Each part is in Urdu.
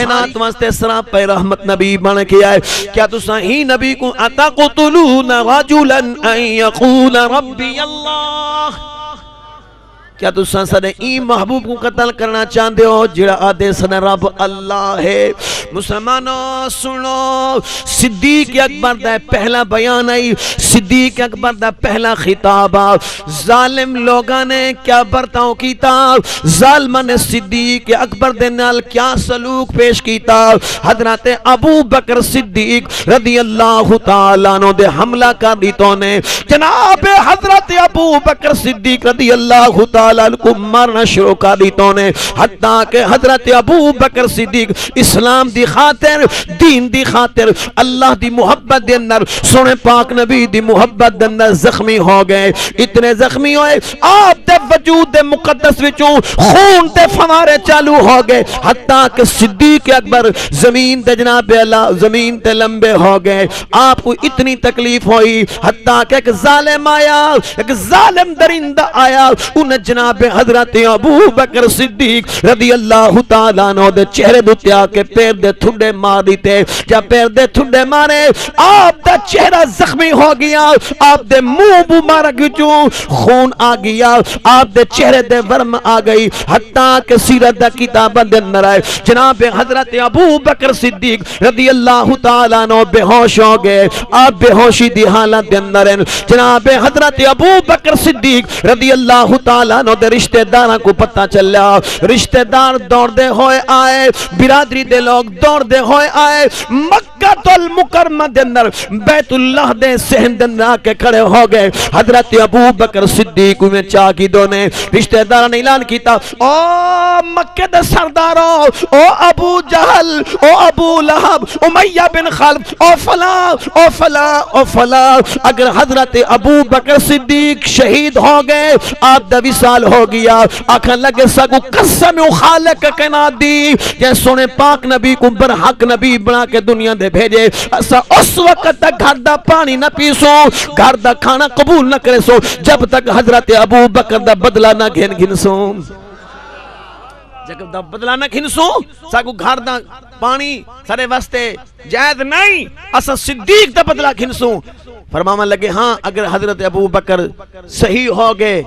کائنات واسطے سراپا رحمت نبی بن کے آئے کیا تساں ہی نبی کو اتقتلون رجلا ان یقول ربی اللہ کیا تساں سنے این محبوب کو قتل کرنا چاہتے ہو جڑا آدھے سنے رب اللہ ہے مسلمانوں سنو صدیق اکبر دا پہلا بیان آئی صدیق اکبر دا پہلا خطاب ظالم لوگاں نے کیا برتاؤ کیتا ظالمہ نے صدیق اکبر دے نال کیا سلوک پیش کیتا حضرت ابو بکر صدیق رضی اللہ تعالیٰ عنہ دے حملہ کر دیتوں نے جناب حضرت ابو بکر صدیق رضی اللہ تعالیٰ کو مارنا شروع کر دیتوں نے حتیٰ کہ حضرت ابو بکر صدیق اسلام دی خاطر دین دی خاطر اللہ دی محبت دے اندر سونے پاک نبی دی محبت دے اندر زخمی ہو گئے اتنے زخمی ہوئے آپ دے وجود دے مقدس وچوں خون تے فوارے چالو ہو گئے حتیٰ کہ صدیق اکبر زمین تے جناب اللہ زمین تے لمبے ہو گئے آپ کو اتنی تکلیف ہوئی حتیٰ کہ ایک ظالم آیا ایک ظالم درندہ آیا انہیں جناب حضرت ابو بکر صدیق رضی اللہ تعالیٰ عنہ دے چہرے دوتے آکے پیر دے تھوڑے مار دیتے جب پیر دے تھوڑے مارے آپ دا چہرہ زخمی ہو گیا آپ دے منہ مبارک وچوں خون آ گیا آپ دے چہرے دے ورم آ گئی حتیٰ کہ سیرت دا کتاب دے اندر آئے جناب حضرت ابو بکر صدیق رضی اللہ تعالیٰ عنہ بے ہوش ہو گئے آپ بے ہوشی دی حالت دے اندر ہیں جناب حضرت ابو بکر صدیق رضی اللہ تعالیٰ عنہ دے رشتہ داراں کو پتہ چلیا رشتہ دار دوڑ دے ہوئے آئے برادری دے لوگ دوڑ دے ہوئے آئے مکہ المکرمہ دے اندر بیت اللہ دے صحن دے اندر آکے کھڑے ہو گئے حضرت ابو بکر صدیق میں چاکی دونے رشتہ داراں نے اعلان کیتا او مکہ دے سرداروں او ابو جہل او ابو لہب امیہ بن خلف او فلاں اگر حضرت ابو بکر صدیق شہید ہو گئے آپ دا وصال ہو گیا آکھن لگے سگو قسم خالق کائنات دی کہ سونے پاک نبی کو برحق نبی بنا کے دنیا دے بھیجے اسا اس وقت تک گھر دا پانی نہ پیسو گھر دا کھانا قبول نہ کرے سو جب تک حضرت ابو بکر دا بدلہ نہ گھن سو جب دا بدلہ نہ گھن سو ساکو گھر دا پانی سارے واسطے جائز نہیں اسا صدیق دا بدلہ گھن سو فرماما لگے ہاں اگر حضرت ابو بکر صحیح ہو گئے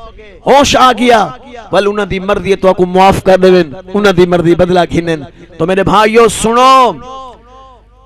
ہوش آ گیا بل انہاں دی مرضی تو کو معاف کر دیں انہاں دی مرضی بدلہ گھنن تو میرے بھائیو سنو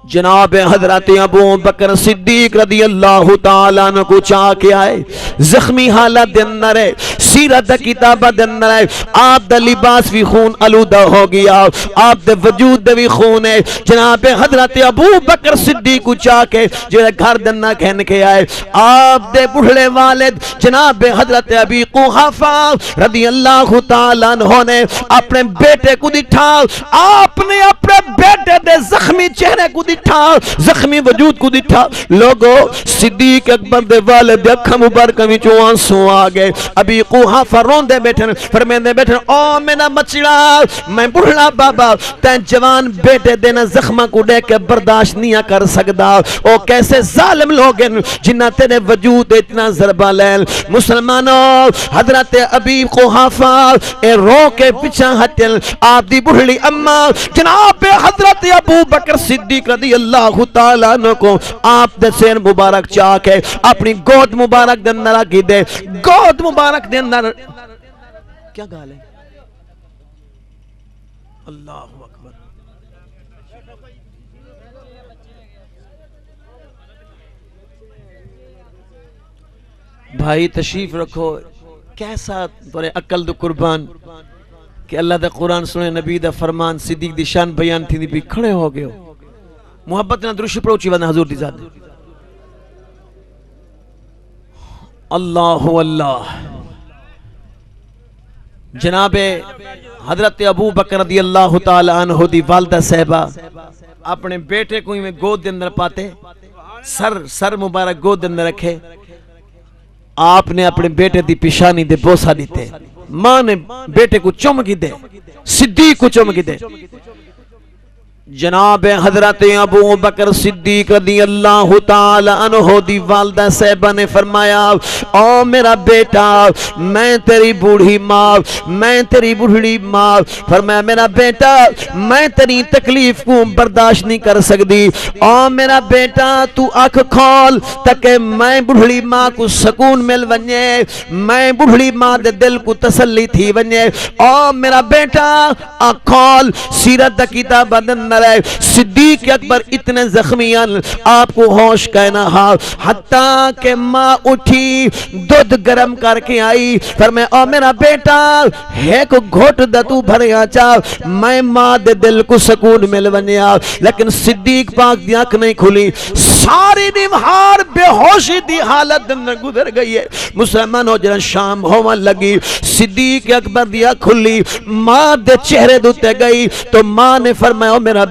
جناب حضرت ابو بکر صدیق رضی اللہ تعالیٰ عنہ کو چاہ کے آئے زخمی حالت دے اندر ہے سیرت کتاب دے اندر ہے آپ دا لباس بھی خون آلودہ ہو گیا آپ دے وجود دے بھی خون ہے جناب حضرت ابو بکر صدیق کو چاہ کے جنہاں گھر دنہ کہن کے آئے آپ دے بڑھڑے والد جناب حضرت ابی قحافہ رضی اللہ تعالیٰ عنہ نے اپنے بیٹے کو دٹھا آپ نے اپنے بیٹے دے زخمی چہرے کو دٹھا زخمی وجود کو دٹھا لوگو صدیق اکبر دے والد اکھا مبارکہ میں جو آنسو آگئے ابی قحافہ رون دے بیٹھن فرمین دے بیٹھن او مینا مچڑا میں بڑھڑا بابا تین جوان بیٹے دینا زخمہ کو دے کے برداشت نہیں کر سکتا او کیسے ظالم لوگ ہیں جنہ تیرے وجود اتنا ضربہ لیل مسلمانوں حضرت ابی قحافہ اے رو کے پچھا ہتل آپ دی بڑھڑی اممہ جناب حضرت ابو بکر صدیق رضی اللہ تعالیٰ عنہ کو آپ دے سین مبارک چاہ کے اپنی گود مبارک دے اندر آگی دے گود مبارک دے اندر کیا گال ہے اللہ اکبر بھائی تشریف رکھو کیسا تورے عقل دو قربان کہ اللہ دا قرآن سنے نبی دا فرمان صدیق دی شان بیان تھی دی بھی کھڑے ہو گئے ہو محبت نہ درشی پروچی ودنا حضور دی ذات اللہ اللہ جناب حضرت ابو بکر رضی اللہ تعالی عنہ دی والدہ صاحبہ اپنے بیٹے کو میں گود دے اندر پاتے سر مبارک گود دے اندر رکھے آپ نے اپنے بیٹے دی پیشانی دے بوسا دیتے ماں نے بیٹے کو چمکی دے صدیق کو چمکی دے جناب حضرت ابو بکر صدیق رضی اللہ تعالی عنہ دی والدہ صاحبہ نے فرمایا او میرا بیٹا میں تیری بوڑھی ماں میں تیری بوڑھی ماں فرمایا میرا بیٹا میں تیری تکلیف کو برداشت نہیں کر سکتی او میرا بیٹا تو آنکھ کھول تاکہ میں بوڑھی ماں کو سکون مل ونجے میں بوڑھی ماں دے دل کو تسلی تھی ونجے او میرا بیٹا آنکھ کھول سیرت دا کتاب بدن صدیق اکبر اتنے زخمیان آپ کو ہوش کہنا ہا حتیٰ کہ ماں اٹھی دودھ گرم کر کے آئی فرمایا او میرا بیٹا ایک گھوٹ دا تو بھریا چاہ میں ماں دے دل کو سکون مل ونیا لیکن صدیق پاک دی آنکھ نہیں کھلی ساری نمہار بے ہوشی دی حالت دن گزر گئی ہے مسلمان ہو جنہ شام ہوا لگی صدیق اکبر دی آنکھ کھلی ماں دے چہرے دوتے گئی تو ماں نے فرمایا میرا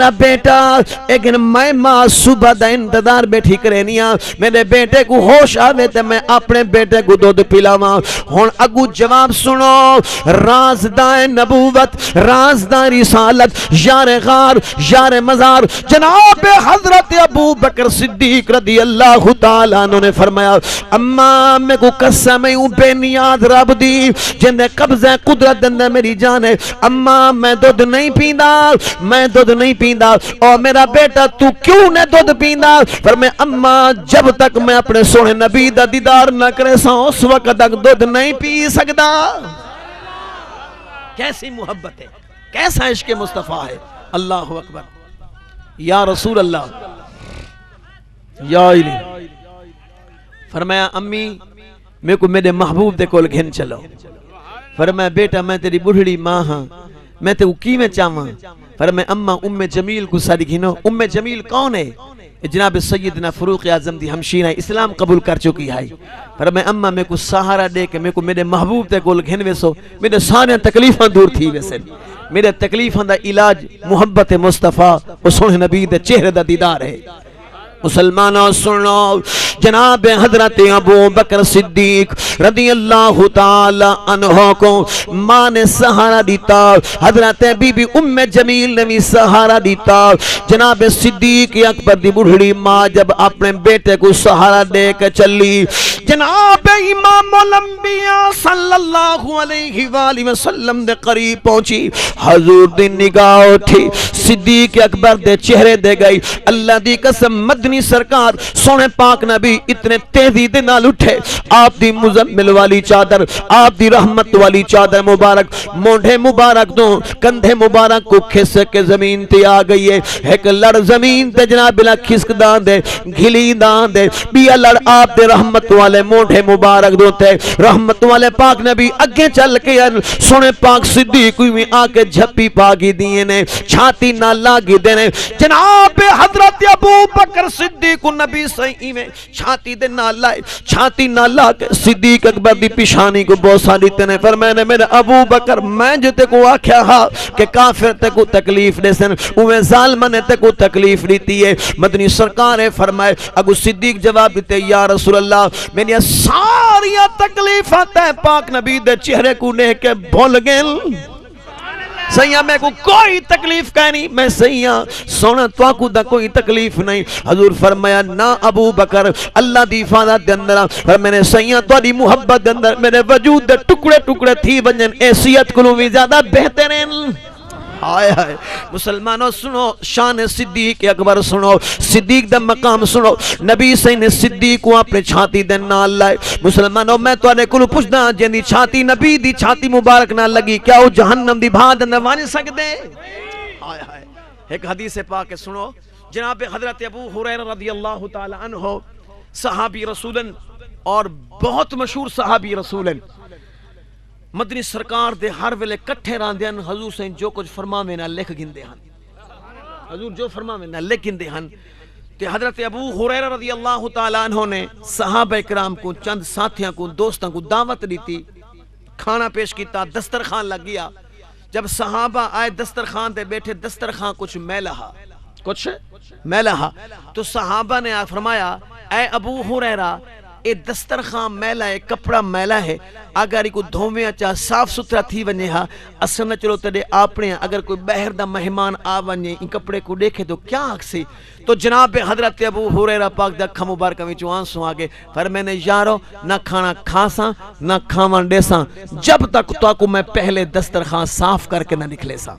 بیٹا لیکن میں ماں صبح دا انتظار بیٹھی کرینیا میرے بیٹے کو ہوش آوے تے میں اپنے بیٹے کو دودھ پلاواں ہن اگو جواب سنو رازدائے نبوت رازدائے رسالت یار غار یار مزار جناب حضرت ابو بکر صدیق رضی اللہ تعالیٰ عنہ نے فرمایا اما میں کو قسم ہوں بے نیاد رب دی جن قبضہ قدرت دندہ میری جان ہے اما میں دودھ نہیں پیندا میں دودھ نہیں پیندا اور میرا بیٹا تو کیوں نے دودھ پیندا فرمایا اما جب تک میں اپنے سونے نبی دا دیدار نہ کرے سا اس وقت تک دودھ نہیں پی سکتا کیسی محبت ہے کیسا عشق مصطفیٰ ہے اللہ اکبر یا رسول اللہ یا علی فرمایا امی میں کو میرے محبوب دے کول گھن چلو فرمایا بیٹا میں تیری بڑھڑی ماں ہاں میں تے کی میں چاہاں فرمایا اما ام جمیل کو ساری گھنو ام جمیل کون ہے جناب سیدنا فاروق اعظم دی ہمشیرہ اسلام قبول کر چکی ہے فرمایا اما میں کو سہارا دے کے میں کو میرے محبوب تے کول گھن ویسو میرے سارے تکلیفاں دور تھی ویسے میرے تکلیفاں دا علاج محبت مصطفیٰ اور سونے نبی دے چہرے دا دیدار ہے مسلمانوں سنو جناب حضرت ابو بکر صدیق رضی اللہ تعالی عنہ کو ماں نے سہارا دیتا حضرت بی بی ام جمیل نے بھی سہارا دیتا جناب صدیق اکبر دی بڑھڑی ماں جب اپنے بیٹے کو سہارا دے کے چلی جناب امام الانبیاء صلی اللہ علیہ وآلہ وسلم دے قریب پہنچی حضور دی نگاہ اٹھی صدیق اکبر دے چہرے دے گئی اللہ دی قسم مدنی سرکار سونے پاک نبی اتنے تیزی دے نال اٹھے آپ دی مزمل والی چادر آپ دی رحمت والی چادر مبارک مونڈے مبارک دو کندھے مبارک کو کھس کے زمین تے آ گئی ہے ایک لڑ زمین تے جناب بلا کھسک دان دے گھلی دان دے بیا لڑ آپ دے رحمت والے مونڈے مبارک دو تے رحمت والے پاک نبی اگے چل کے سونے پاک صدیق کوئی میں آ کے جھپی پاگی دیئے نے چھاتی نہ لاگی دینے جناب حضرت ابو بکر صدیق نبی صحیح میں چھاتی دے نہ لائے چھاتی نہ لاگے صدیق اکبر دی پیشانی کو بوسا دیتے نے فرمائے نے میرے ابو بکر میں جو تے کو آکھیا ہاں کہ کافر تے کو تکلیف دے سن اوہ ظالمہ نے تے کو تکلیف دیتی ہے مدنی سرکار فرمائے اگو صدیق جواب دیتے یا رسول اللہ میں نے ساری تکلیفات ہے پاک نبی دے چہرے کو نے کے بھول گئے سیاں میں کو کوئی تکلیف کہیں نہیں میں سیاں سونا تو کو دا کوئی تکلیف نہیں حضور فرمایا نا ابو بکر اللہ دی حفاظت دے اندر پر میں نے سیاں تو دی محبت دے اندر میرے وجود دے ٹکڑے ٹکڑے تھی ونجن ایسیت کلو بھی زیادہ بہترین آئے آئے مسلمانوں سنو شان صدیق اکبر سنو صدیق دا مقام سنو نبی صحیح نے صدیق کو اپنے چھاتی دے نال لائے مسلمانوں میں تو آنے کلو پوچھنا جن دی چھاتی نبی دی چھاتی مبارک نہ لگی کیا وہ جہنم دی بھاد نوانی سکتے آئے آئے ایک حدیث پاک سنو جناب حضرت ابو ہریرہ رضی اللہ تعالی عنہ صحابی رسولن اور بہت مشہور صحابی رسولن مدنی سرکار دے ہر ویلے کٹھے راندے ہیں حضور سے جو کچھ فرماوے نہ لکھ گندے ہیں حضور جو فرماوے نہ لکھ گندے ہیں کہ حضرت ابو ہریرہ رضی اللہ تعالیٰ عنہ نے صحابہ اکرام کو چند ساتھیاں کو دوستاں کو دعوت دیتی کھانا پیش کیتا دسترخوان لگ گیا جب صحابہ آئے دسترخوان دے بیٹھے دسترخوان کچھ میلہ تو صحابہ نے فرمایا اے ابو ہریرہ اے دسترخوان میلا ہے، کپڑا میلا ہے، اگر کو دھوویں چا صاف ستھرا تھی ونجے ہا اساں نہ چلو تڈے اپنے اگر کوئی باہر دا مہمان آ ونجے ان کپڑے کو دیکھے تو کیا آکھسی؟ تو جناب حضرت ابو ہریرہ پاک دا اکھاں مبارکاں وچوں آنسو آگے فرمانے یارو نہ کھانا کھاساں نہ کھاون دیساں جب تک تو کو میں پہلے دسترخوان صاف کر کے نہ نکلے ساں۔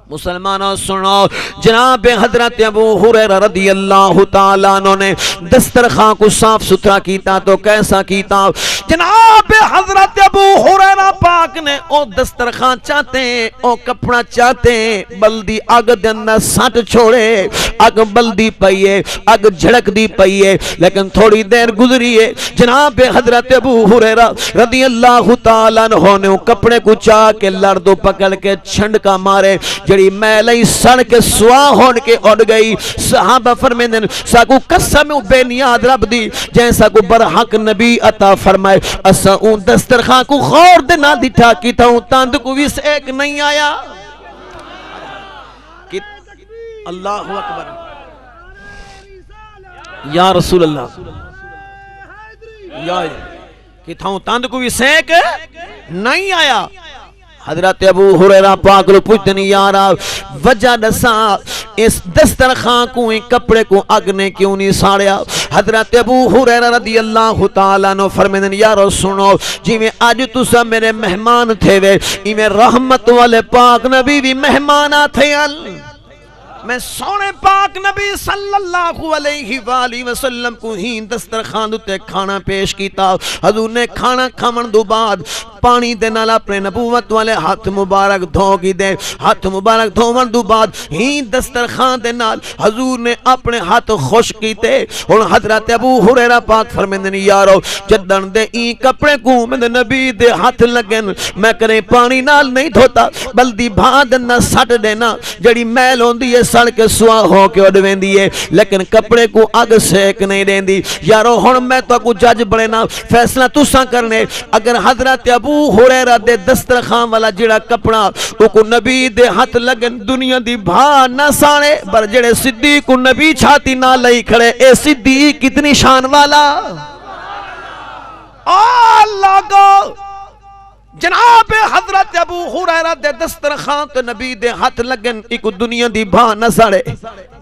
مسلمانوں سنو، جناب حضرت ابو ہریرہ رضی اللہ تعالیٰ عنہ نے دسترخوان کو صاف ستھرا کیتا تو کیسا کیتا؟ جناب حضرت ابو ہریرہ پاک نے او دسترخوان چاہتے ہیں، او کپڑا چاہتے ہیں، بلدی اگ دے اندر سٹ چھوڑے، اگ بلدی پئیے، اگ جھڑک دی پئیے، لیکن تھوڑی دیر گزری ہے، جناب حضرت ابو ہریرہ رضی اللہ تعالیٰ عنہ نے کپڑے کو چاہ کے لردو پکڑ کے چھنڈکا مارے، جڑی میلئی سڑ کے سوا ہون کے اڑ گئی۔ صحابہ فرمیندے ساکو قسم بے نیاد رب دی جیسا کو برحق نبی عطا فرمائے اسا اون دسترخوان کو غور دے نہ دٹھا کیتا ہوں تاند کو بھی ایک نہیں آیا۔ اللہ اکبر یا رسول اللہ یا کیتا ہوں تاند کو بھی ایک نہیں آیا۔ حضرت ابو ہریرہ پاک لو پوچھتے نہیں یارا وجہ دسا اس دسترخوان کو ان کپڑے کو اگ نے کیوں نہیں ساڑیا؟ حضرت ابو ہریرہ رضی اللہ تعالیٰ عنہ فرمیندے یارو سنو جی میں آج تسا میرے مہمان تھے وے ای میں رحمت والے پاک نبی بھی مہمانہ تھے میں سونے پاک نبی صلی اللہ علیہ وآلہ وسلم کو ہی دسترخوان تے کھانا پیش کیتا۔ حضور نے کھانا کھامن دو بعد پانی دے نال اپنے نبوت والے ہاتھ مبارک دھو گی دے، ہاتھ مبارک دھوون دو بعد ہی دسترخوان دے نال حضور نے اپنے ہاتھ خشک کیتے۔ اور حضرت ابو ہریرہ پاک فرمیندے یارو جدن دے این کپڑے کو میرے نبی دے ہاتھ لگن میں کرے پانی نال نہیں دھوتا بلدی بھاد نہ سٹ دینا جڑی میل ہوندی ہے سڑ کے سوا ہو کے اڑ ویندی ہے لیکن کپڑے کو اگ سیک نہیں دیندی۔ یارو ہن میں تو کو جج بنے نا فیصلہ تساں کرنے اگر حضرت ابو ہریرہ دے دسترخوان والا جڑا کپڑا او کو نبی دے ہاتھ لگن دنیا دی بھا نہ سانے پر جڑے صدیق کو نبی چھاتی نہ لئی کھڑے اے صدیق کتنی شان والا اللہ کو جناب حضرت ابو ہریرہ دے دسترخوان تے نبی دے ہاتھ لگن ایک دنیا دی بھا نہ ساڑے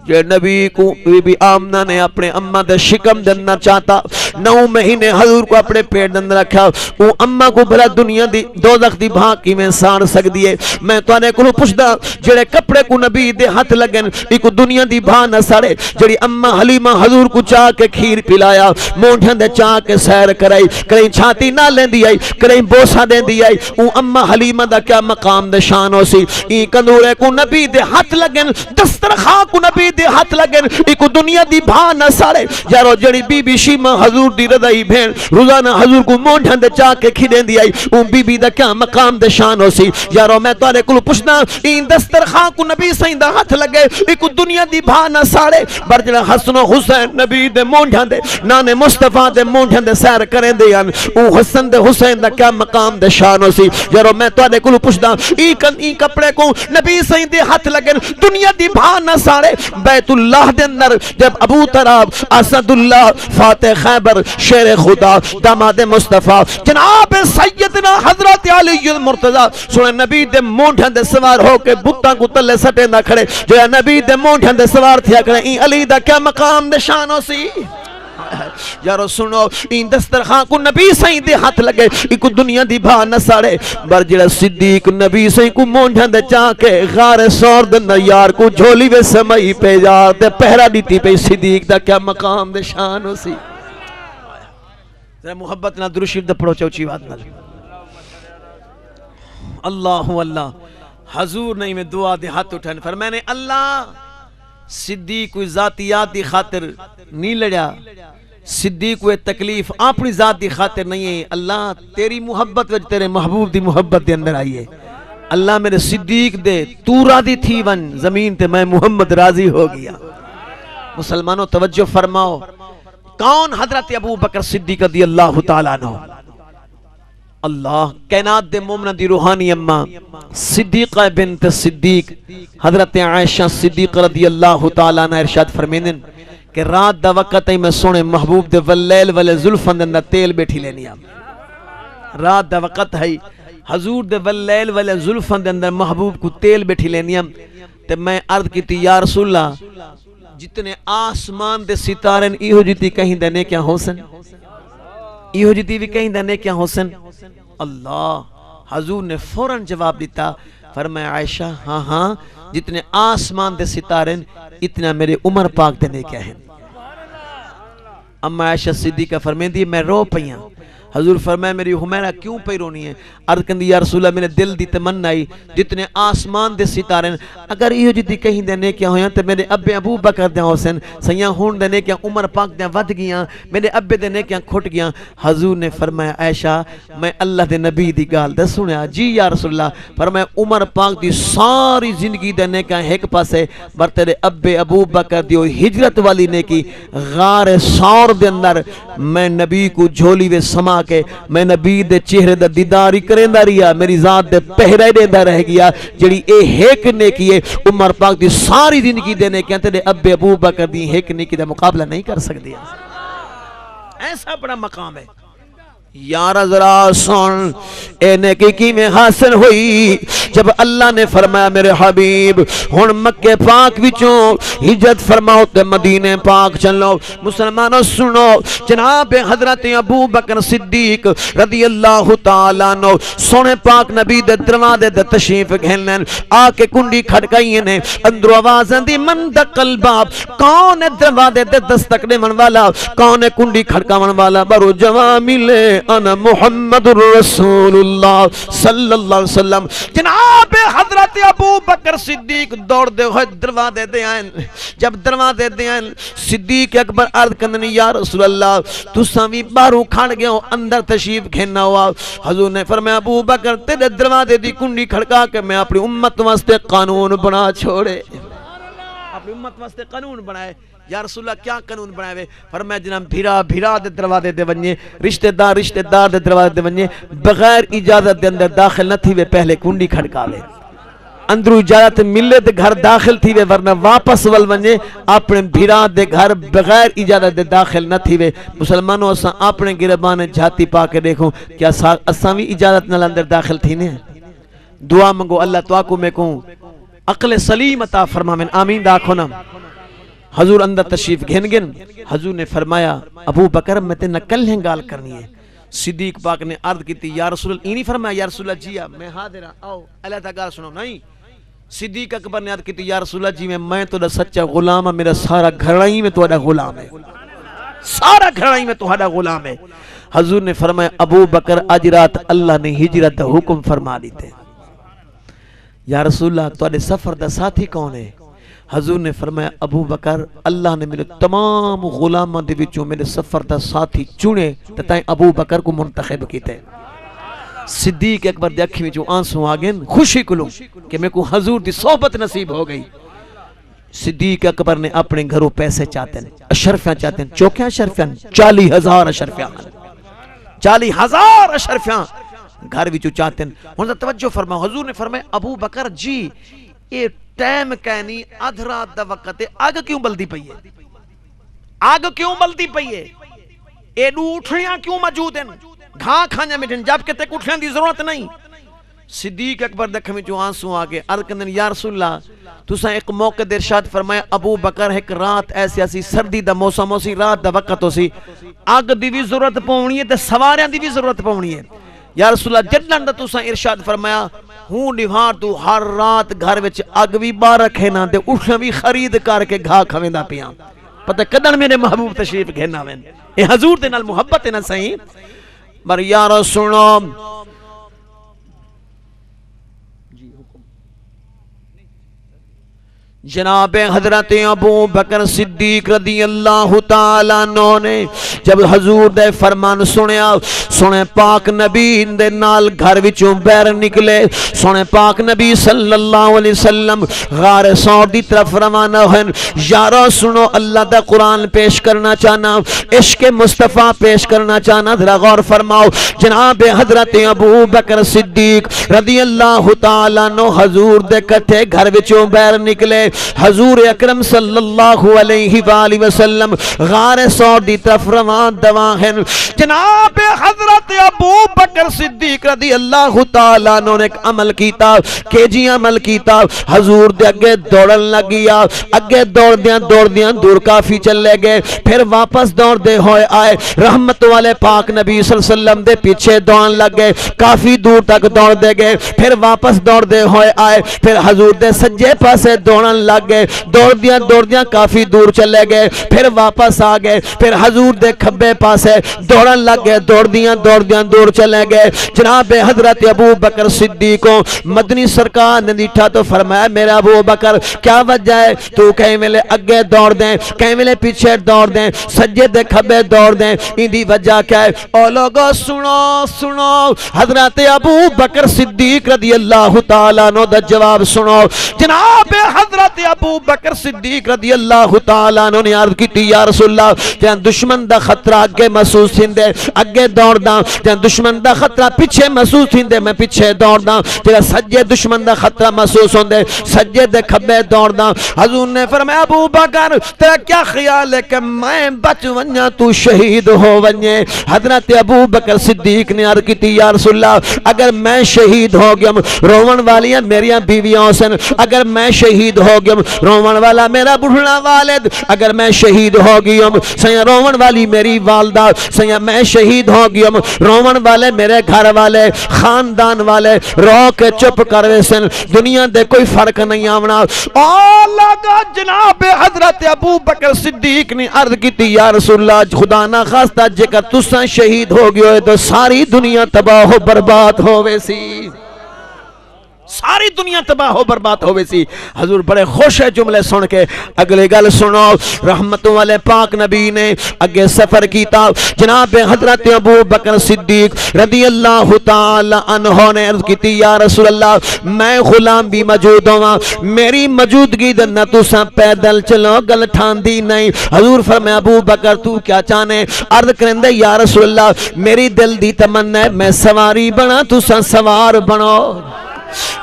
جو نبی کو بی بی آمنہ نے اپنے اممہ دے شکم دننا چاہتا 9 مہینے حضور کو اپنے پیٹ دن رکھا وہ اممہ کو بھلا دنیا دی دوزخ دی بھا کی میں سان سک دیئے میں تو آنے کو پوچھتا جڑے کپڑے کو نبی دے ہاتھ لگن ایک دنیا دی بھا نہ ساڑے جڑی اممہ حلیمہ حضور کو چاہ کے کھیر پلایا مونٹھن دے چاہ کے سیر کرائی کریں چھاتی نہ لیں دی آئی کریں بوسا دیں دی آئی وہ اممہ حلیمہ دا کیا مقام دے شان ہو سی این کندورے کو نبی دے ہاتھ لگن دسترخوان کو نبی دے ہاتھ لگن ایک دنیا دی بھا نہ ساڑے یارو جڑی بی بی شیمہ حضور دی رضائی بھین روزانہ حضور کو مونٹھن دے چاہ کے کھیدیں دی آئی اون بی بی دا کیا مقام دے شان ہو سی یارو میں تو آنے کلو پوچھنا این دسترخوان کو نبی سائیں دا ہاتھ لگے ایک دنیا دی بھا نہ ساڑے برجڑا حسن و حسین نبی دے مونٹھن دے نانے مصطفیٰ دے مونٹھن دے سیر کریں دے یان اون حسن دے حسین دا کیا مقام دے شان ہو سی یارو میں تو آنے کلو پوچھنا این کپڑے کو نبی سائیں دے ہاتھ لگن دنیا دی بھا نہ ساڑے بیت اللہ دے اندر جب ابو طراب اسد اللہ فاتح خیبر شیر خدا داماد مصطفیٰ جناب سیدنا حضرت علی المرتضی سنے نبی دے مونٹھن دے سوار ہو کے بتاں کو تلے سٹے نہ کھڑے جو نبی دے مونٹھن دے سوار تھیا کرے این علی دا کیا مقام دے شان ہو سی یارو سنو این دسترخوان کو نبی سائیں دے ہاتھ لگے ایک دنیا دی بھا نہ ساڑے برجڑا صدیق نبی سائیں کو مونٹھن دے چاہ کے غار سور دن یار کو جھولی وے سمائی پہ جار دے پہرا دیتی پہ صدیق دا کیا مقام دے شان ہو سی ذرا محبت نہ درود شریف دے پڑھو چوچی بات نہ اللہ اللہ حضور نہیں میں دعا دے ہاتھ اٹھن فرمانے اللہ صدیق کوئی ذاتیات دی خاطر نہیں لڑیا صدیق کوئی تکلیف اپنی ذات دی خاطر نہیں ہے اللہ تیری محبت وجہ تیرے محبوب دی محبت دے اندر آئی ہے اللہ میرے صدیق دے تو راضی تھی ون زمین تے میں محمد راضی ہو گیا مسلمانوں توجہ فرماؤ کون حضرت ابو بکر صدیق رضی اللہ تعالیٰ عنہ اللہ کائنات دے مومنہ دی روحانی اممہ صدیقہ بنت صدیق حضرت عائشہ صدیق رضی اللہ تعالیٰ عنہ ارشاد فرمیندن کہ رات دا وقت ہے میں سونے محبوب دے واللیل والے زلفن دے اندر تیل بیٹھی لینی ہم. رات دا وقت ہے حضور دے واللیل والے زلفن دے اندر محبوب کو تیل بیٹھی لینی ہم. تے میں عرض کیتی یا رسول اللہ جتنے آسمان دے ستارے ایہو جیتی کہیں دے نیکیاں حسن، ایہو جیتی بھی کہیں دے نیکیاں حسن. اللہ حضور نے فوراً جواب دیتا، فرمایا عائشہ ہاں ہاں جتنے آسمان دے ستارے اتنا میرے عمر پاک دے نیکیاں ہیں. اما عائشہ صدیقہ فرمیندی میں رو پئیاں. حضور فرمایا میری حمیرہ کیوں پہ رونی ہے؟ عرض کندی یا رسول اللہ میرے دل دی تمنا آئی جتنے آسمان دے ستارے اگر ایہو جدی کہیں دے نیکیاں ہویاں تے میرے ابے ابو بکر دے حسین سیاں ہون دے نیکیاں عمر پاک دے ود گیاں، میرے ابے دے نیکیاں کھٹ گیاں. حضور نے فرمایا عائشہ میں اللہ دے نبی دی گال دے سنیا. جی یا رسول اللہ. فرمایا عمر پاک دی ساری زندگی دے نیکیاں ایک پاسے بر تیرے ابے ابو بکر دی ہجرت والی نیکی غار ثور دے اندر میں نبی کو جھولی وے سما کے میں نبی دے چہرے دا دیداری کریندا رہیا، میری ذات دے پہرے دیندا رہ گیا. جڑی اے ایک نیکی ہے عمر پاک دی ساری زندگی دے نیکیاں تے ابے ابو بکر دی ایک نیکی دا مقابلہ نہیں کر سکدی. ایسا بڑا مقام ہے. یارا ذرا سن اے نیکی کی میں حاصل ہوئی جب اللہ نے فرمایا میرے حبیب ہن مکے پاک وچوں ہجرت فرماؤ تے مدینے پاک چلو. مسلمانوں سنو جناب حضرت ابو بکر صدیق رضی اللہ تعالیٰ عنہ سونے پاک نبی دے دروازے دے تشریف گھنن آ کے کنڈی کھڑکائی نے اندروں آواز دی من دقل باب کون ہے دروازے دے دستک دیون والا کون ہے کنڈی کھڑکاون والا برو جواب ملے انا محمد رسول اللہ صلی اللہ علیہ وسلم. جناب حضرت ابو بکر صدیق دوڑ دے ہوئے دروازے دے آئیں. جب دروازے دے آئیں صدیق اکبر عرض کندنی یا رسول اللہ تساں بھی باہروں کھڑ گئے ہو اندر تشریف گھننا ہوا. حضور نے فرمایا ابو بکر تیرے دروازے دی کنڈی کھڑکا کے میں اپنی امت واسطے قانون بنا چھوڑے. اپنی امت واسطے قانون بنائے. یا رسول اللہ کیا قانون بنائے ہوئے؟ فرمایا جناب بھیرا دے دروازے دے ونجے رشتہ دار دے دروازے دے ونجے بغیر اجازت دے اندر داخل نہ تھی وے پہلے کنڈی کھڑکاوے. اندرو اجازت ملے تے گھر داخل تھی وے ورنہ واپس ول ونجے اپنے بھیرا دے گھر بغیر اجازت دے داخل نہ تھی وے. مسلمانوں اساں اپنے گربان جھاتی پا کے دیکھو کیا اساں بھی اجازت نال اندر داخل تھی نے. دعا منگو اللہ تو کو میں کو عقل سلیم عطا فرماویں آمین داکھو نا. حضور اندر تشریف گھن گن. حضور نے فرمایا ابو بکر میں تے نکل ہیں گال کرنی ہے. صدیق پاک نے عرض کی تھی یا رسول اللہ اینی فرمایا یا رسول اللہ جی میں حاضر آؤ اللہ تا گال سنو. نہیں صدیق اکبر نے عرض کی تھی یا رسول اللہ جی میں تو سچا غلام ہے میرا سارا گھرائی میں تو غلام ہے سارا گھرائی میں تو غلام ہے. حضور نے فرمایا ابو بکر آج رات اللہ نے ہجرت دا حکم فرما دیتے. یا رسول اللہ تو سفر دا ساتھی کون ہے؟ حضور نے فرمایا ابو بکر اللہ نے میرے تمام غلاماں دے وچوں میرے سفر دا ساتھی چنے تے تائیں ابو بکر کو منتخب کیتے. صدیق اکبر دے اکھی وچوں آنسو آ گئے خوشی کولوں کہ میں کو حضور دی صحبت نصیب ہو گئی. صدیق اکبر نے اپنے گھروں پیسے چاہتے ہیں اشرفیاں چاہتے ہیں. چوکیاں اشرفیاں 40,000 اشرفیاں 40,000 اشرفیاں گھر وچوں چاہتے ہیں. ہن توجہ فرماؤ حضور نے فرمایا ابو بکر جی یہ ٹائم کہنی آدھ رات دا وقت ہے آگ کیوں بلدی پئی ہے؟ آگ کیوں بلدی پئی ہے؟ اے دو اٹھڑیاں کیوں موجود ہیں؟ گھاں کھانے میں جبکہ تے اٹھڑیاں دی ضرورت نہیں. صدیق اکبر دکھ میں جو آنسو آگے عرض کندن یا رسول اللہ تساں ایک موقع دے ارشاد فرمایا ابو بکر ایک رات ایسی ایسی سردی دا موسم ہوسی رات دا وقت ہوسی آگ دی بھی ضرورت پونی ہے تے سواریاں دی بھی ضرورت پونی ہے. یا رسول اللہ جدن دا تساں ارشاد فرمایا ہوں نوہار تو ہر رات گھر وچ اگ بھی باہر رکھے نا تے اٹھیاں بھی خرید کر کے گھا کھویندا پیاں. پتہ کدن میرے محبوب تشریف گھنا وین اے حضور دے نال محبت ہے نا صحیح. پر یا رسول جناب حضرت ابو بکر صدیق رضی اللہ تعالیٰ عنہ نے جب حضور دے فرمان سنے پاک نبی دے نال گھر وچوں بیر نکلے. سنے پاک نبی صلی اللہ علیہ وسلم غار ثور دی طرف روانہ ہوئے. یارو سنو اللہ دا قرآن پیش کرنا چاہنا عشق مصطفیٰ پیش کرنا چاہنا ذرا غور فرماؤ. جناب حضرت ابو بکر صدیق رضی اللہ تعالیٰ عنہ حضور دے کٹھے گھر وچوں بیر نکلے. حضور اکرم صلی اللہ علیہ وآلہ وسلم غار سور دی طرف روان دواں ہیں. جناب حضرت ابو بکر صدیق رضی اللہ تعالیٰ عنہ نے ایک عمل کیتا کہ جی عمل کیتا. حضور دے اگے دوڑن لگیا, اگے دوڑ دیاں دور کافی چلے گئے, پھر واپس دوڑ دے ہوئے آئے, رحمت والے پاک نبی صلی اللہ علیہ وسلم دے پیچھے دوڑن لگ گئے, کافی دور تک دوڑ دے گئے, پھر واپس دوڑ دے ہوئے آئے, پھر حضور دے سجے پاسے دوڑن لگ گئے, دوڑ دیاں کافی دور چلے گئے, پھر واپس آ گئے, پھر حضور دے کھبے پاسے دوڑن لگ گئے, دوڑ دیاں دور چلے گئے. جناب حضرت ابو بکر صدیق کو مدنی سرکار نے دیٹھا تو فرمایا میرا ابو بکر کیا وجہ ہے, تو کہیں ملے اگے دوڑ دیں, کہیں ملے پیچھے دوڑ دیں, سجے دے کھبے دوڑ دیں, ان دی وجہ کیا ہے؟ او لوگو سنو حضرت ابو بکر صدیق رضی اللہ تعالیٰ عنہ دا جواب سنو. جناب حضرت ابو بکر صدیق رضی اللہ تعالیٰ عنہ نے عرض کی یا رسول اللہ جہاں دشمن دا خطرہ اگے محسوس ہندے اگے دوڑ دا, جہاں دشمن دا خطرہ پیچھے محسوس ہندے میں پیچھے دوڑ دا, جہاں سجے دشمن دا خطرہ محسوس ہوندے سجے دے کھبے دوڑ دا. حضور نے فرمایا ابو بکر تیرا کیا خیال ہے کہ میں بچ ونجا تو شہید ہو ونجے؟ حضرت ابو بکر صدیق نے عرض کی یا رسول اللہ اگر میں شہید ہو گیا روون والیاں میریاں بیویاں سن, اگر میں شہید ہو گیا روون والا میرا بڑھڑا والد, اگر میں شہید ہو گیا سیاں روون والی میری والدہ, سیاں میں شہید ہو گیا روون والے میرے گھر والے خاندان والے رو کے چپ کروے سن, دنیا دے کوئی فرق نہیں آونا. اللہ کا جناب حضرت ابو بکر صدیق نے عرض کی یا رسول اللہ خدا نہ خواستہ جے کر تساں شہید ہو گئے تو ساری دنیا تباہ و برباد ہوئے سی, ساری دنیا تباہ و برباد ہوئے سی. حضور بڑے خوش ہے جملے سن کے. اگلے گل سنو, رحمت والے پاک نبی نے اگے سفر کیتا. جناب حضرت ابو بکر صدیق رضی اللہ تعالی عنہ نے عرض کی یا رسول اللہ میں غلام بھی موجود ہوں, میری موجودگی دے نہ تساں پیدل چلو گل ٹھاندی نہیں. حضور فرمایا ابو بکر تو کیا چاہنے؟ عرض کرندے یا رسول اللہ میری دل دی تمنا ہے میں سواری بنا تساں سوار بنو,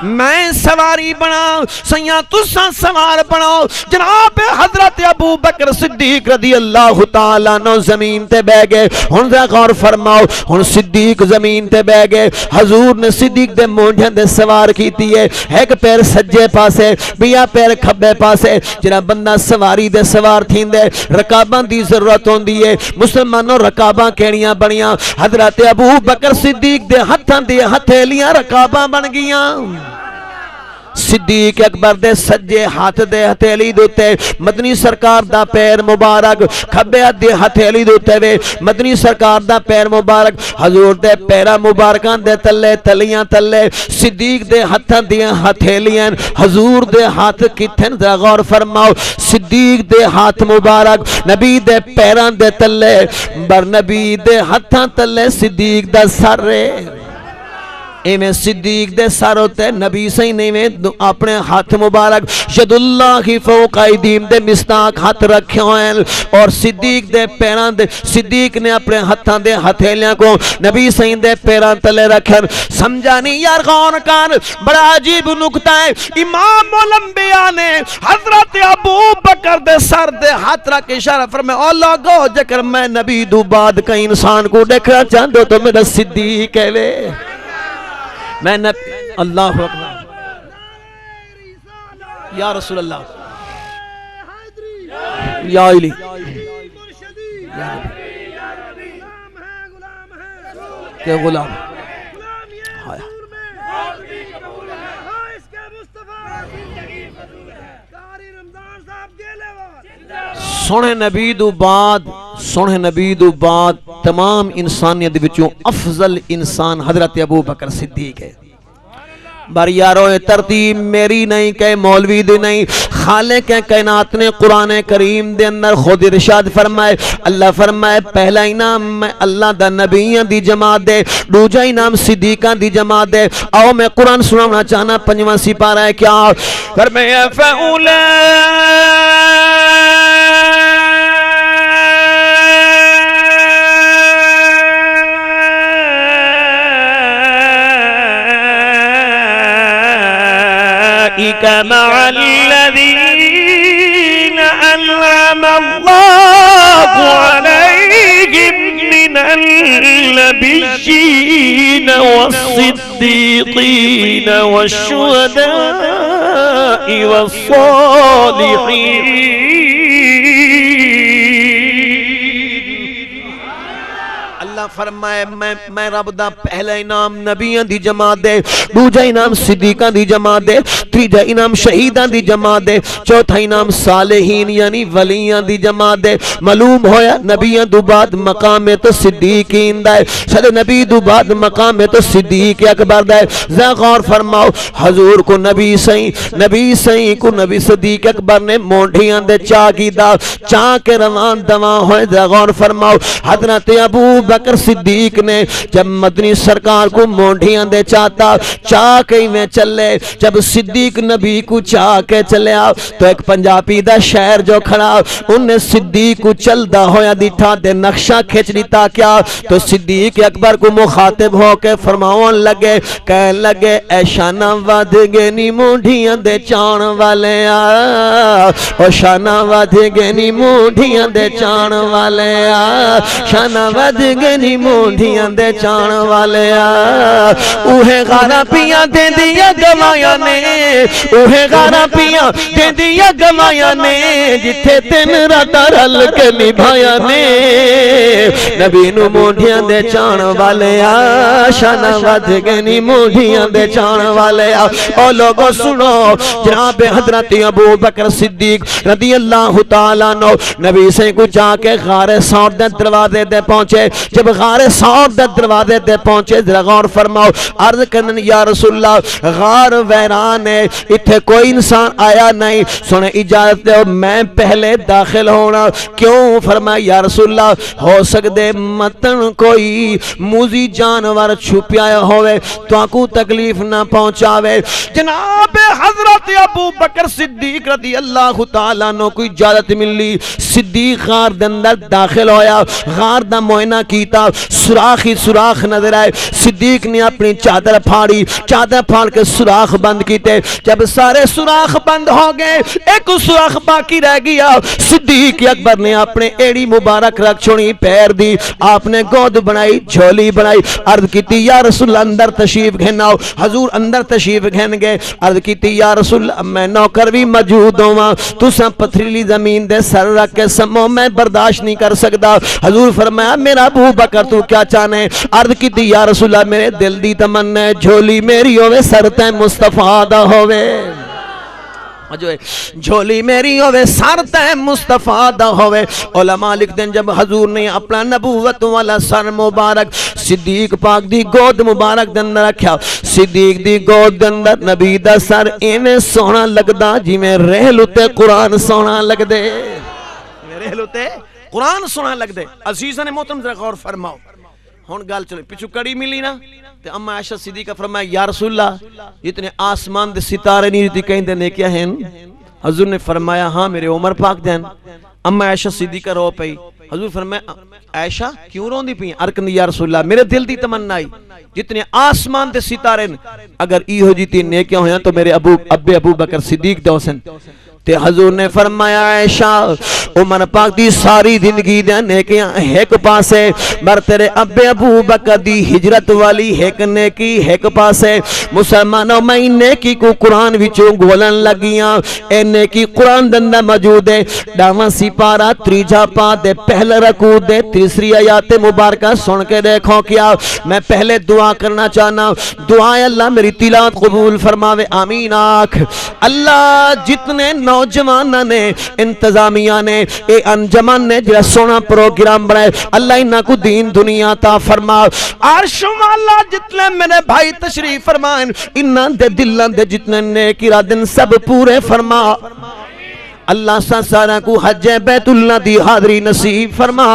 میں سواری بنا سیاں تساں سوار بنو. جناب حضرت ابو بکر صدیق رضی اللہ تعالیٰ عنہ زمین تے بہ گئے. ہن ذرا غور فرماؤ, ہن صدیق زمین تے بہ گئے. حضور نے صدیق دے مونڈھے دے سوار کیتی ہے, ایک پیر سجے پاسے بیا پیر کھبے پاسے. جڑا بندہ سواری دے سوار تھیندے رکاباں دی ضرورت ہوندی ہے. مسلمانوں رکاباں کیڑیاں بنیاں؟ حضرت ابو بکر صدیق دے ہتھاں دی ہتھیلیاں رکاباں بن گیاں. صدیق اکبر دے سجے ہاتھ دے ہتھیلی دوتے مدنی سرکار دا پیر مبارک, کھبے دے ہتھیلی دوتے وے مدنی سرکار دا پیر مبارک. حضور دے پیرا مبارکان دے تلے تلیاں تلے صدیق دے ہتھاں دیاں ہتھیلیاں. حضور دے ہاتھ کتھن ذرا غور فرماؤ, صدیق دے ہاتھ مبارک نبی دے پیران دے تلے, بر نبی دے ہتھاں تلے صدیق دا سر رے. ایویں صدیق دے سر ہوتے نبی صحیح نہیں میں اپنے ہاتھ مبارک ید اللہ فوق ایدیہم دے مصداق ہاتھ رکھے ہوئے, اور صدیق دے پیران دے صدیق نے اپنے ہاتھاں دے ہتھیلیاں کو نبی صحیح دے پیران تلے رکھن. سمجھا نہیں یار؟ غور کر, بڑا عجیب نکتہ ہے. امام الانبیاء نے حضرت ابو بکر دے سر دے ہاتھ رکھ اشارہ فرمایا او لوگو جکر میں نبی دو بعد کئی انسان کو دیکھنا چاہتا تو میرا صدیق ہے وے. میں اللہ اکبر یا رسول اللہ یا علی کہ غلام سونے نبی دو بعد تمام انسانیت وچوں افضل انسان حضرت ابو بکر صدیق ہے. بار یارو ترتیب میری نہیں کہ مولوی دی نہیں, خالق کائنات نے قرآن کریم دے اندر خود ارشاد فرمائے. اللہ فرمائے پہلا انعام میں اللہ دا نبیاں دی جماعت دے, دوجا انعام صدیقاں دی جماعت دے. آؤ میں قرآن سنانا چاہنا, 5واں سپارہ ہے کیا فرمایا أولئك مع الذين أنعم الله عليهم من النبيين والصديقين والشهداء والصالحين. اللہ فرمائے میں رب دا پہلا انعام نبیاں دی جماعت دے، دوجا انعام صدیقاں دی جماعت دے، تیجا انعام شہیداں دی جماعت دے، چوتھا انعام صالحین یعنی ولیاں دی جماعت دے. معلوم ہویا نبیاں دو بعد مقام تو صدیقین دا ہے، صد نبی دو بعد مقام تو صدیق اکبر دا ہے. ذرا غور فرماؤ، حضور کو نبی سائیں کو نبی صدیق اکبر نے مونڈیاں دے چاہ کی دا چاہ کے روان دوان ہوئے. ذرا غور فرماؤ، حضرت ابو بکر صدیق نے جب مدنی سرکار کو مونڈیاں دے چاہتا چاہ کے میں چلے، جب صدیق نبی کو چاہ کے چلے آؤ تو ایک پنجابی دا شہر جو کھڑا انہیں صدیق کو چل دا ہویا دیٹھا دے نقشہ کھچ دیتا کیا تو صدیق اکبر کو مخاطب ہو کے فرماؤں لگے کہہ لگے اے شانہ ود گنی مونڈیاں دے چان والے آ، او شانہ ود گنی مونڈیاں دے چان والے آ، شانہ ود گنی مونڈیاں دے چان والے آ. اوہے غارہ پیاں دے دیا گوایا نے، اوہے غارہ پیاں دے دیا گوایا نے، جتھے تین راتا رل کے نبھایا نے. نبی نو مونڈیاں دے چان والے آ، شانہ ود گنی مونڈیاں دے چان والے آ. او لوگو سنو، جناب حضرت ابو بکر صدیق رضی اللہ تعالیٰ عنہ نبی سے کو جا کے غار ثور دے دروازے دے پہنچے. جب غار ثور دے دروازے دے پہنچے ذرا غور فرماؤ، عرض کرن یا رسول اللہ غار ویران ہے، اتھے کوئی انسان آیا نہیں، سنے اجازت دے میں پہلے داخل ہونا. کیوں؟ فرمایا یا رسول اللہ ہو سکدے متن کوئی موزی جانور چھپیا ہوئے تو آکو تکلیف نہ پہنچاوے. جناب حضرت ابو بکر صدیق رضی اللہ تعالیٰ عنہ کو اجازت ملی. صدیق غار دے اندر داخل ہویا، غار دا معائنہ کیتا، سوراخ ہی سوراخ نظر آئے. صدیق نے اپنی چادر پھاڑی، چادر پھاڑ کے سوراخ بند کیتے. جب سارے سوراخ بند ہو گئے ایک سوراخ باقی رہ گیا. صدیق اکبر نے اپنے ایڑی مبارک رکھ چھوڑی پیر دی، آپ نے گود بنائی، جھولی بنائی، عرض کیتی یا رسول اللہ اندر تشریف گھناؤ. حضور اندر تشریف گھن گئے. عرض کیتی یا رسول اللہ میں نوکر بھی موجود ہوں، تساں پتھریلی زمین دے سر رکھ کے سمو میں برداشت نہیں کر سکتا. حضور فرمایا میرا ابو بکر تو کیا چاہنے؟ عرض کی دی یا رسول اللہ میرے دل دی تمنا ہے جھولی میری ہوئے سر تے مصطفیٰ دا ہوئے، جھولی میری ہوئے سر تے مصطفیٰ دا ہوئے. علماء لکھ دیں جب حضور نے اپنا نبوت والا سر مبارک صدیق پاک دی گود مبارک دن رکھیا، صدیق دی گود دن نبی دا سر ایویں سونا لگدا جی میں رہلو تے قرآن سونا لگ دے، رہلو تے قرآن سونا لگ دے. عزیزاں نے محترم ذرا غور فرماؤ. ہون گال چلے پچھو کڑی ملی نا تے اما عائشہ صدیقہ فرمایا یا رسول اللہ جتنے آسمان دے ستارے نہیں رہتی کہیں دینے کیا ہیں؟ حضور نے فرمایا ہاں میرے عمر پاک دین. اما عائشہ صدیقہ رو پئی. حضور فرمایا عائشہ کیوں رون دی پئی؟ ارکن یا رسول اللہ میرے دل دی تمنا آئی جتنے آسمان دے ستارے اگر ای ہو جیتی نیکیاں ہویاں تو میرے ابو بکر صدیق دوسن. تے حضور نے فرمایا عائشہ عمر پاک دی ساری زندگی دے نیکیاں ایک پاسے، مر تیرے ابو بکر دی ہجرت والی ایک نیکی ایک پاسے. مسلمانوں میں نیکی کو قرآن وچوں گولن لگیاں. اے نیکی قرآن دندہ موجود ہے. ڈاواں سپارہ تریجا پا دے پہلے رکوع دے تیسری آیات مبارکہ سن کے دیکھو کیا. میں پہلے دعا کرنا چاہنا، دعائے اللہ میری تلاوت قبول فرماوے آمین آکھ. اللہ جتنے نوجوانہ نے انتظامیہ نے اے انجمن نے جڑا سونا پروگرام بنائے اللہ انہاں کو دین دنیا تا فرما. عرش والا جتنے میرے بھائی تشریف فرمائیں انہاں دے دلان دے جتنے نیک ارادے سب پورے فرما. اللہ سارا کو حج بیت اللہ دی حاضری نصیب فرما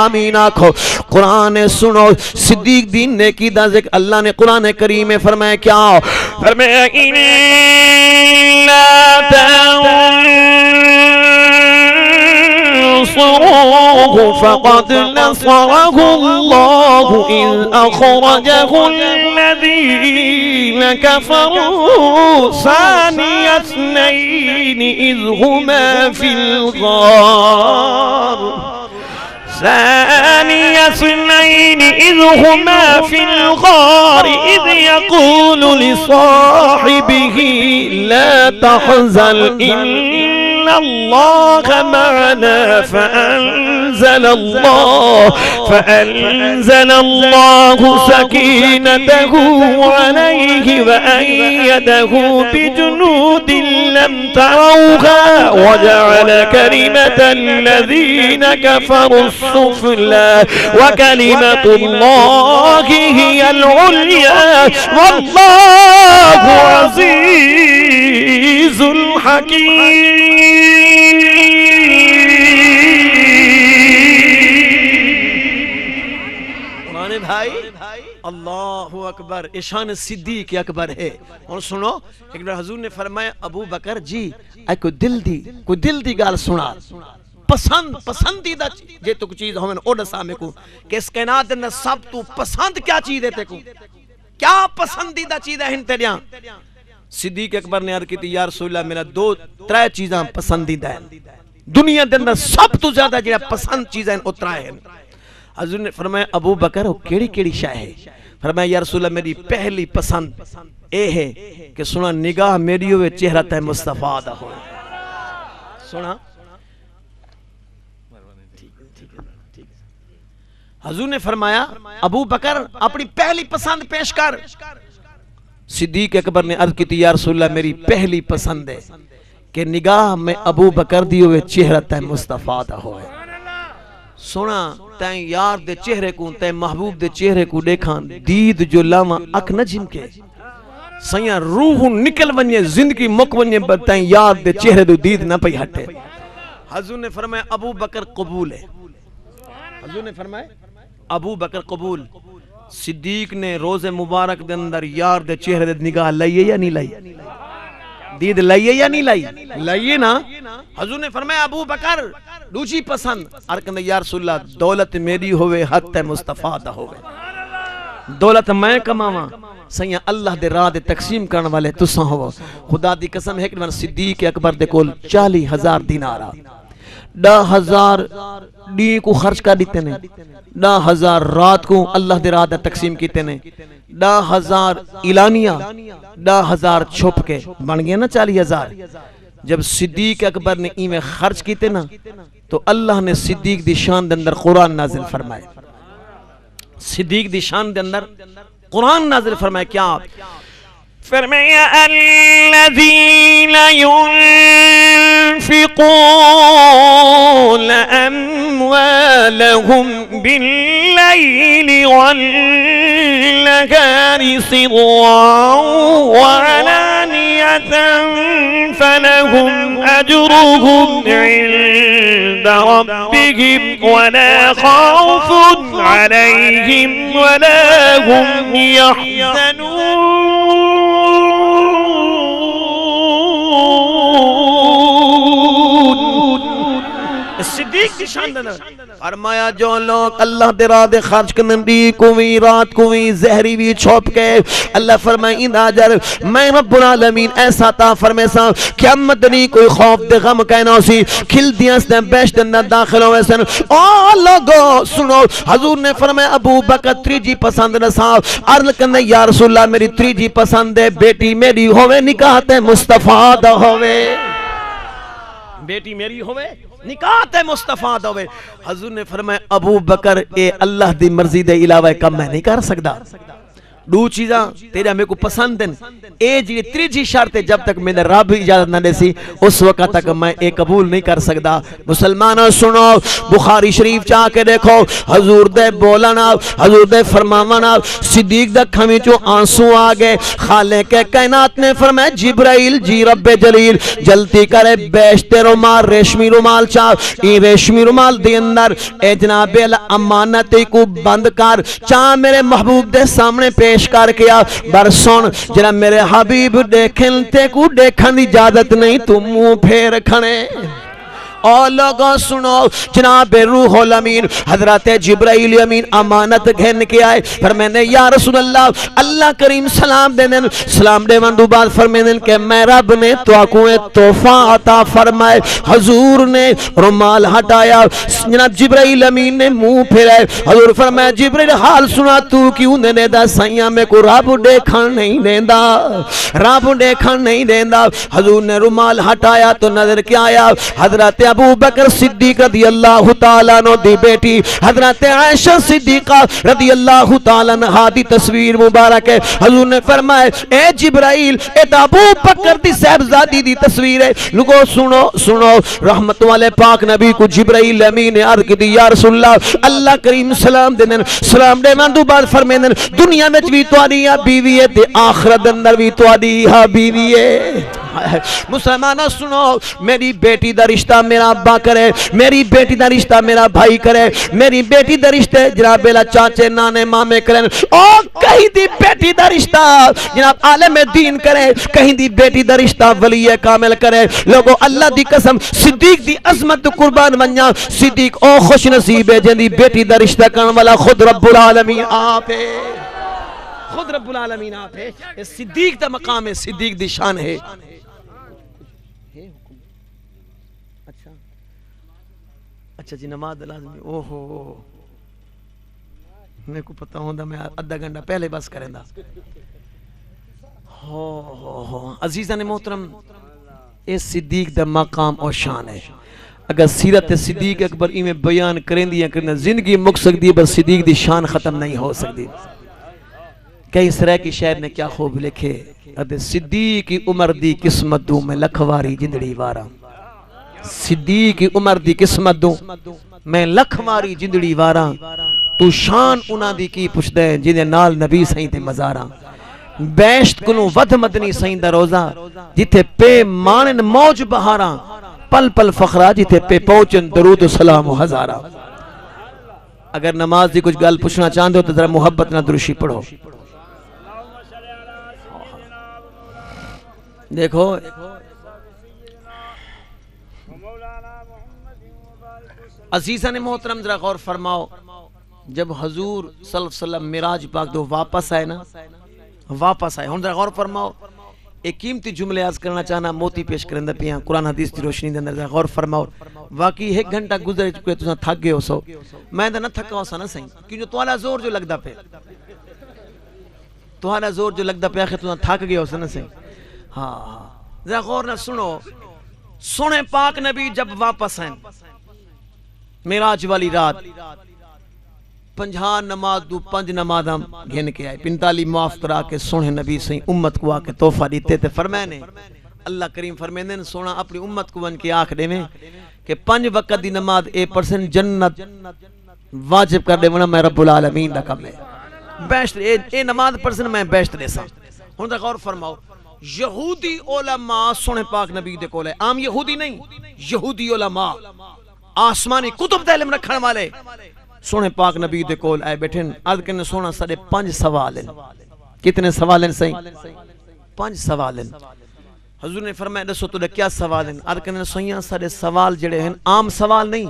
آمین آکھو. قرآن سنو صدیق دین نیکی دا ذکر اللہ نے قرآن کریم میں فرمایا کیا؟ فرمایا فقد نصره الله إذ أخرجه الذين كفروا ثاني اثنين إذ هما في الغار ثاني اثنين إذ هما في الغار إذ يقول لصاحبه لا تحزن إن الله معنا فأنزل الله سكينته عليه وأيده بجنود لم تروها وجعل كلمة الذين كفروا السفلى وكلمة الله هي العليا والله عزيز حكيم. بھائی اللہ اکبر اشان صدیق اکبر ہے. اور سنو ایک بار حضور نے فرمایا ابو بکر جی کوئی دل دی گال سنا پسندیدہ جے تو چیز ہمیں اوڈ سامنے کو کہ اس کائنات نے سب تو پسند کیا چیز ہے تے کو کیا پسندیدہ چیز ہے تیریاں. صدیق اکبر نے عرض کی تھی یا رسول اللہ میرا دو ترے چیزاں پسندیدہ ہیں دنیا دے اندر سب تو زیادہ جڑا پسند چیزیں او ترے ہیں. حضور نے فرمایا ابو بکر وہ کیڑی شے ہے؟ فرمایا یا رسول اللہ میری پہلی پسند اے ہے کہ سنا نگاہ میری ہوئے چہرہ تے مصطفیٰ دا ہو. سنا حضور نے فرمایا ابو بکر اپنی پہلی پسند پیش کر. صدیق اکبر نے عرض کی تھی یا رسول اللہ میری پہلی پسند ہے کہ نگاہ میں ابو بکر دی ہوئے چہرہ تے مصطفیٰ دا ہوئے. سونا تائیں یار دے چہرے کو تائیں محبوب دے چہرے کو دیکھاں دید جو لاما اک نہ جن کے سیاں روح نکل ونجے زندگی مک ونجے تائیں یار دے چہرے دو دید نہ پئی ہٹے. حضور نے فرمایا ابو بکر قبول ہے. حضور نے فرمایا ابو بکر قبول. صدیق نے روز مبارک دے اندر یار دے چہرے دے نگاہ لائیے یا نہیں لائیے دید لائیے یا نہیں لائیے نا. حضور نے فرمایا ابو بکر دوسری پسند ارکن یا رسول اللہ دولت میری ہوئے حق تے مصطفیٰ دا ہوئے. دولت میں کماواں سیاں اللہ دے راہ دے تقسیم کرنے والے تساں ہو. خدا دی قسم ہے کہ میں صدیق اکبر دے کول 40,000 دینار 10,000 ڈی کو خرچ کر دیتے نے 10,000 رات کو اللہ دے راہ دے تقسیم کیتے نے 10,000 اعلانیہ 10,000 چھپ کے بن گیا نا 40,000. جب صدیق اکبر نے ایمیں خرچ کیتے نا تو اللہ نے صدیق دی شان دے اندر قرآن نازل فرمائے. صدیق دی شان دے اندر قرآن نازل فرمائے. کیا فرمایا الذین ينفقون اموالهم باللیل والنہار سرا وعلانیة فلهم اجرهم عند ربهم ولا خوف عليهم ولا هم يحزنون. صدیق کی شان دینا فرمایا جو لوگ اللہ دے راہ دے خرچ کرن دی کوئی رات کوئی زہری بھی چھوپ کے اللہ فرمائے ان اجر میں رب العالمین ایسا تا فرمے سا قیامت نہیں کوئی خوف دے غم کہنا سی کھل دیاں سے بیشت اندر داخل ہوئے سن. او لوگو سنو حضور نے فرمایا ابو بکر تریجی پسند نسا عرض کرنے یا رسول اللہ میری تریجی پسند ہے بیٹی میری ہوئے نکاح تے مصطفیٰ دا ہوئے بیٹی میری ہوئے نکاح تے مصطفیٰ دا ہوئے. حضور نے فرمایا ابو بکر اے اللہ دی مرضی دے علاوہ کم میں نہیں کر سکتا. دو چیزاں تیرے ہمیں کو پسند ہیں اے جی تریجی شرط ہے جب تک میرے رب اجازت نہ دے سی اس وقت تک میں اے قبول نہیں کر سکتا. مسلمانوں سنو بخاری شریف چاہ کے دیکھو حضور دے بولنا حضور دے فرمانا صدیق دے کھمی چو آنسو آگے. خالق کائنات نے فرمایا جبرائیل جی رب جلیل جلتی کرے بیشتے رومال ریشمی رومال چاہ ای ریشمی رومال دے اندر اے جناب امانتی کو بند کر چاہ میرے محبوب دے سامنے پیش کر کیا برسون جنہ میرے حبیب دیکھن تے کو دیکھن دی اجازت نہیں تو منہ پھیر کھنے. اور لوگوں سنو، جناب روح الامین حضرت جبرائیل امین امانت گھن کے آئے، فرمینے یا رسول اللہ، اللہ کریم سلام دینے، سلام دے من دو بعد فرمینے کہ میں رب نے تو آکویں تحفہ عطا فرمائے۔ حضور نے رومال ہٹایا، جناب جبرائیل امین نے منہ پھیرائے، حضور فرمایا جبرائیل حال سنا تو کیوں دینے دا سائیاں میں کو رب دیکھن نہیں دیندہ، رب دیکھن نہیں دیندہ۔ حضور نے رومال ہٹایا تو نظر کیا آیا، حضرت ابو بکر صدیق رضی اللہ تعالیٰ عنہ دی بیٹی حضرت عائشہ صدیقہ رضی اللہ تعالیٰ عنہ دی تصویر مبارک ہے۔ حضور نے فرمایا اے جبرائیل اے ابو بکر دی صاحبزادی دی تصویر ہے۔ لوگو سنو سنو، رحمت والے پاک نبی کو جبرائیل امین نے عرض کی یا رسول اللہ، اللہ کریم سلام دینن، سلام دے من دو بعد فرمیندن دنیا میں بھی تواری ہاں بیوی ہے تے آخرت اندر بھی تواری ہاں بیوی ہے۔ مسلمانہ سنو، میری بیٹی دا رشتہ میرا ابا کرے، میری بیٹی دا رشتہ میرا بھائی کرے، میری بیٹی دا رشتہ جناب بیلا چاچے نانے مامے کریں، اور کہیں دی بیٹی دا رشتہ جناب عالم دین کرے، کہیں دی بیٹی دا رشتہ ولی کامل کرے۔ لوگو اللہ دی قسم صدیق دی عظمت قربان بنیا، صدیق او خوش نصیب ہے جن دی بیٹی دا رشتہ کرن والا خود رب العالمین آپ ہے، خود رب العالمین آپ ہے۔ صدیق دا مقام ہے، صدیق دی شان ہے۔ اچھا جی نماز لازمی، اوہو میں کو پتہ ہوں دا میں آدھا گھنٹہ پہلے بس کریں دا۔ عزیزان محترم، اس صدیق دا مقام اور شان ہے۔ اگر سیرت صدیق اکبر میں بیان کریں دیا کرنا زندگی مک سکتی ہے، بس صدیق دی شان ختم نہیں ہو سکتی۔ کئی سرائے کی شاعر نے کیا خوب لکھے، صدیق کی عمر دی قسمت دوں میں لکھواری جندڑی وارا، صدیق کی عمر دی قسمت دوں میں لکھواری جندڑی وارا، تو شان انہاں دی کی پوچھ دے جنہیں نال نبی سائیں تے مزاراں، بیشت کنوں ود مدنی سائیں دا روزہ، جتے پہ مانن موج بہاراں، پل پل فخرہ جتے پہ پہنچن درود و سلام و ہزاراں۔ اگر نماز دی کچھ گل پوچھنا چاہتے ہو تو ذرا محبت نہ درشی پڑھو۔ دیکھو عزیزان محترم ذرا غور فرماؤ، جب حضور صلی اللہ علیہ وسلم معراج پاک دو واپس آئے نا، واپس آئے، ہن ذرا غور فرماؤ، ایک قیمتی جملے عرض کرنا چاہنا موتی پیش کرندہ پیاں قرآن حدیث کی روشنی دے اندر ذرا غور فرماؤ۔ واقعی ایک گھنٹہ گزرے چکے تو تھک گئے ہو سو، میں نہ تھکا ہو سا نہ سہی، کیونکہ توالا زور جو لگدا پہ، توالا زور جو لگدا پہ آخر تو تھک گئے ہو سا نہ سہی۔ ہاں ذرا غور نہ سنو، سنے پاک نبی جب واپس آئیں معراج والی رات، 50 نماز دو 5 نماز ہم گھن کے آئے، 45 معاف کرا کے سونے نبی سے امت کو آکے تحفہ دیتے تھے۔ فرمائنے اللہ کریم فرمائنے سونا اپنی امت کو ان کے آنکھ دے میں کہ 5 وقت دی نماز 1% جنت واجب کر دے، میں رب العالمین دا کم ہے بیشت اے نماز پرسن میں بیشت دے سا۔ ہن غور فرماؤ، یہودی علماء سونے پاک نبی دے کولے، عام یہودی نہیں، یہودی علماء آسمانی کتب دا علم رکھن والے سونے پاک نبی دے کول آئے بیٹھن، عرض کرنے سونا سارے 5 سوال ہیں۔ کتنے سوال ہیں صحیح؟ 5 سوال ہیں۔ حضور نے فرمایا دسو تو کیا سوال ہیں؟ عرض کرنے سوئیاں سارے سوال جڑے ہیں عام سوال نہیں،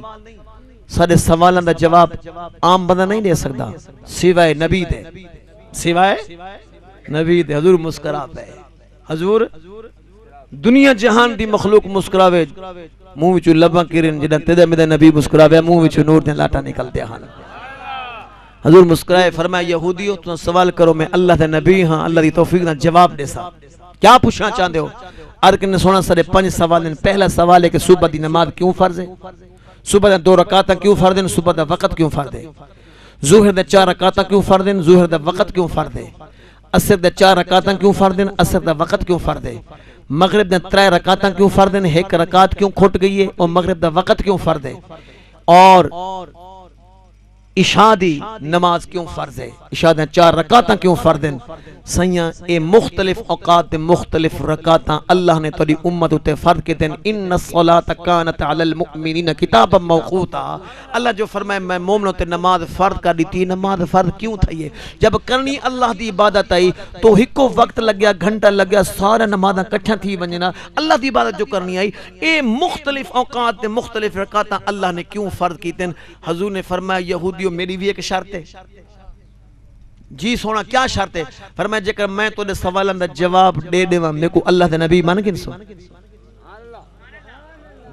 سارے سوالوں دا جواب عام بندہ نہیں دے سکتا سوائے نبی دے، سوائے نبی دے۔ حضور مسکرا پہ، حضور دنیا جہان دی مخلوق مسکراوے، منہ وچوں لباں کرن جڑا تیرے میرے نبی مسکراوے، منہ وچوں نور دے لاٹا نکلدے ہن۔ حضور مسکرائے، فرمایا یہودیو تم سوال کرو، میں اللہ دے نبی ہاں، اللہ دی توفیق نال جواب دے سا، کیا پوچھنا چاہتے ہو؟ عرض کرنے سونا سارے 5 سوال ہیں۔ پہلا سوال ہے کہ صبح دی نماز کیوں فرض ہے؟ صبح دے 2 رکعتاں کیوں فرض ہیں؟ صبح دا وقت کیوں فرض ہے؟ ظہر دے 4 رکعتاں کیوں فرض ہیں؟ ظہر دا وقت کیوں فرض ہے؟ عصر دے 4 رکعتاں کیوں فرض ہیں؟ عصر دا وقت کیوں فرض ہے؟ مغرب دے 3 رکعتاں کیوں فرض ہیں؟ 1 رکعت کیوں کھٹ گئی ہے اور مغرب دا وقت کیوں فرض ہے؟ اور عشاء دی نماز کیوں فرض ہے؟ عشاء دے 4 رکعتاں کیوں فرض ہیں؟ سیاں اے مختلف اوقات دے مختلف رکعتاں اللہ نے تیری امت تے فرض کیتے ہیں۔ ان الصلاۃ کانت علی المؤمنین کتابا موقوتا، اللہ جو فرمائے میں مومنوں تے نماز فرض کر دیتی۔ نماز فرض کیوں تھی ہے؟ جب کرنی اللہ دی عبادت آئی تو ہکو وقت لگیا، گھنٹہ لگیا، سارا نمازاں کٹھا تھی ونجنا، اللہ دی عبادت جو کرنی آئی اے مختلف اوقات دے مختلف رکعتاں اللہ نے کیوں فرض کیتے ہیں؟ حضور نے فرمایا یہودیوں میری بھی ایک شرط ہے۔ جی سونا کیا شرط ہے؟ فرمایا جے کر میں تو دے سوالاں دا جواب دے دیواں میں کو اللہ دے نبی من گن سو،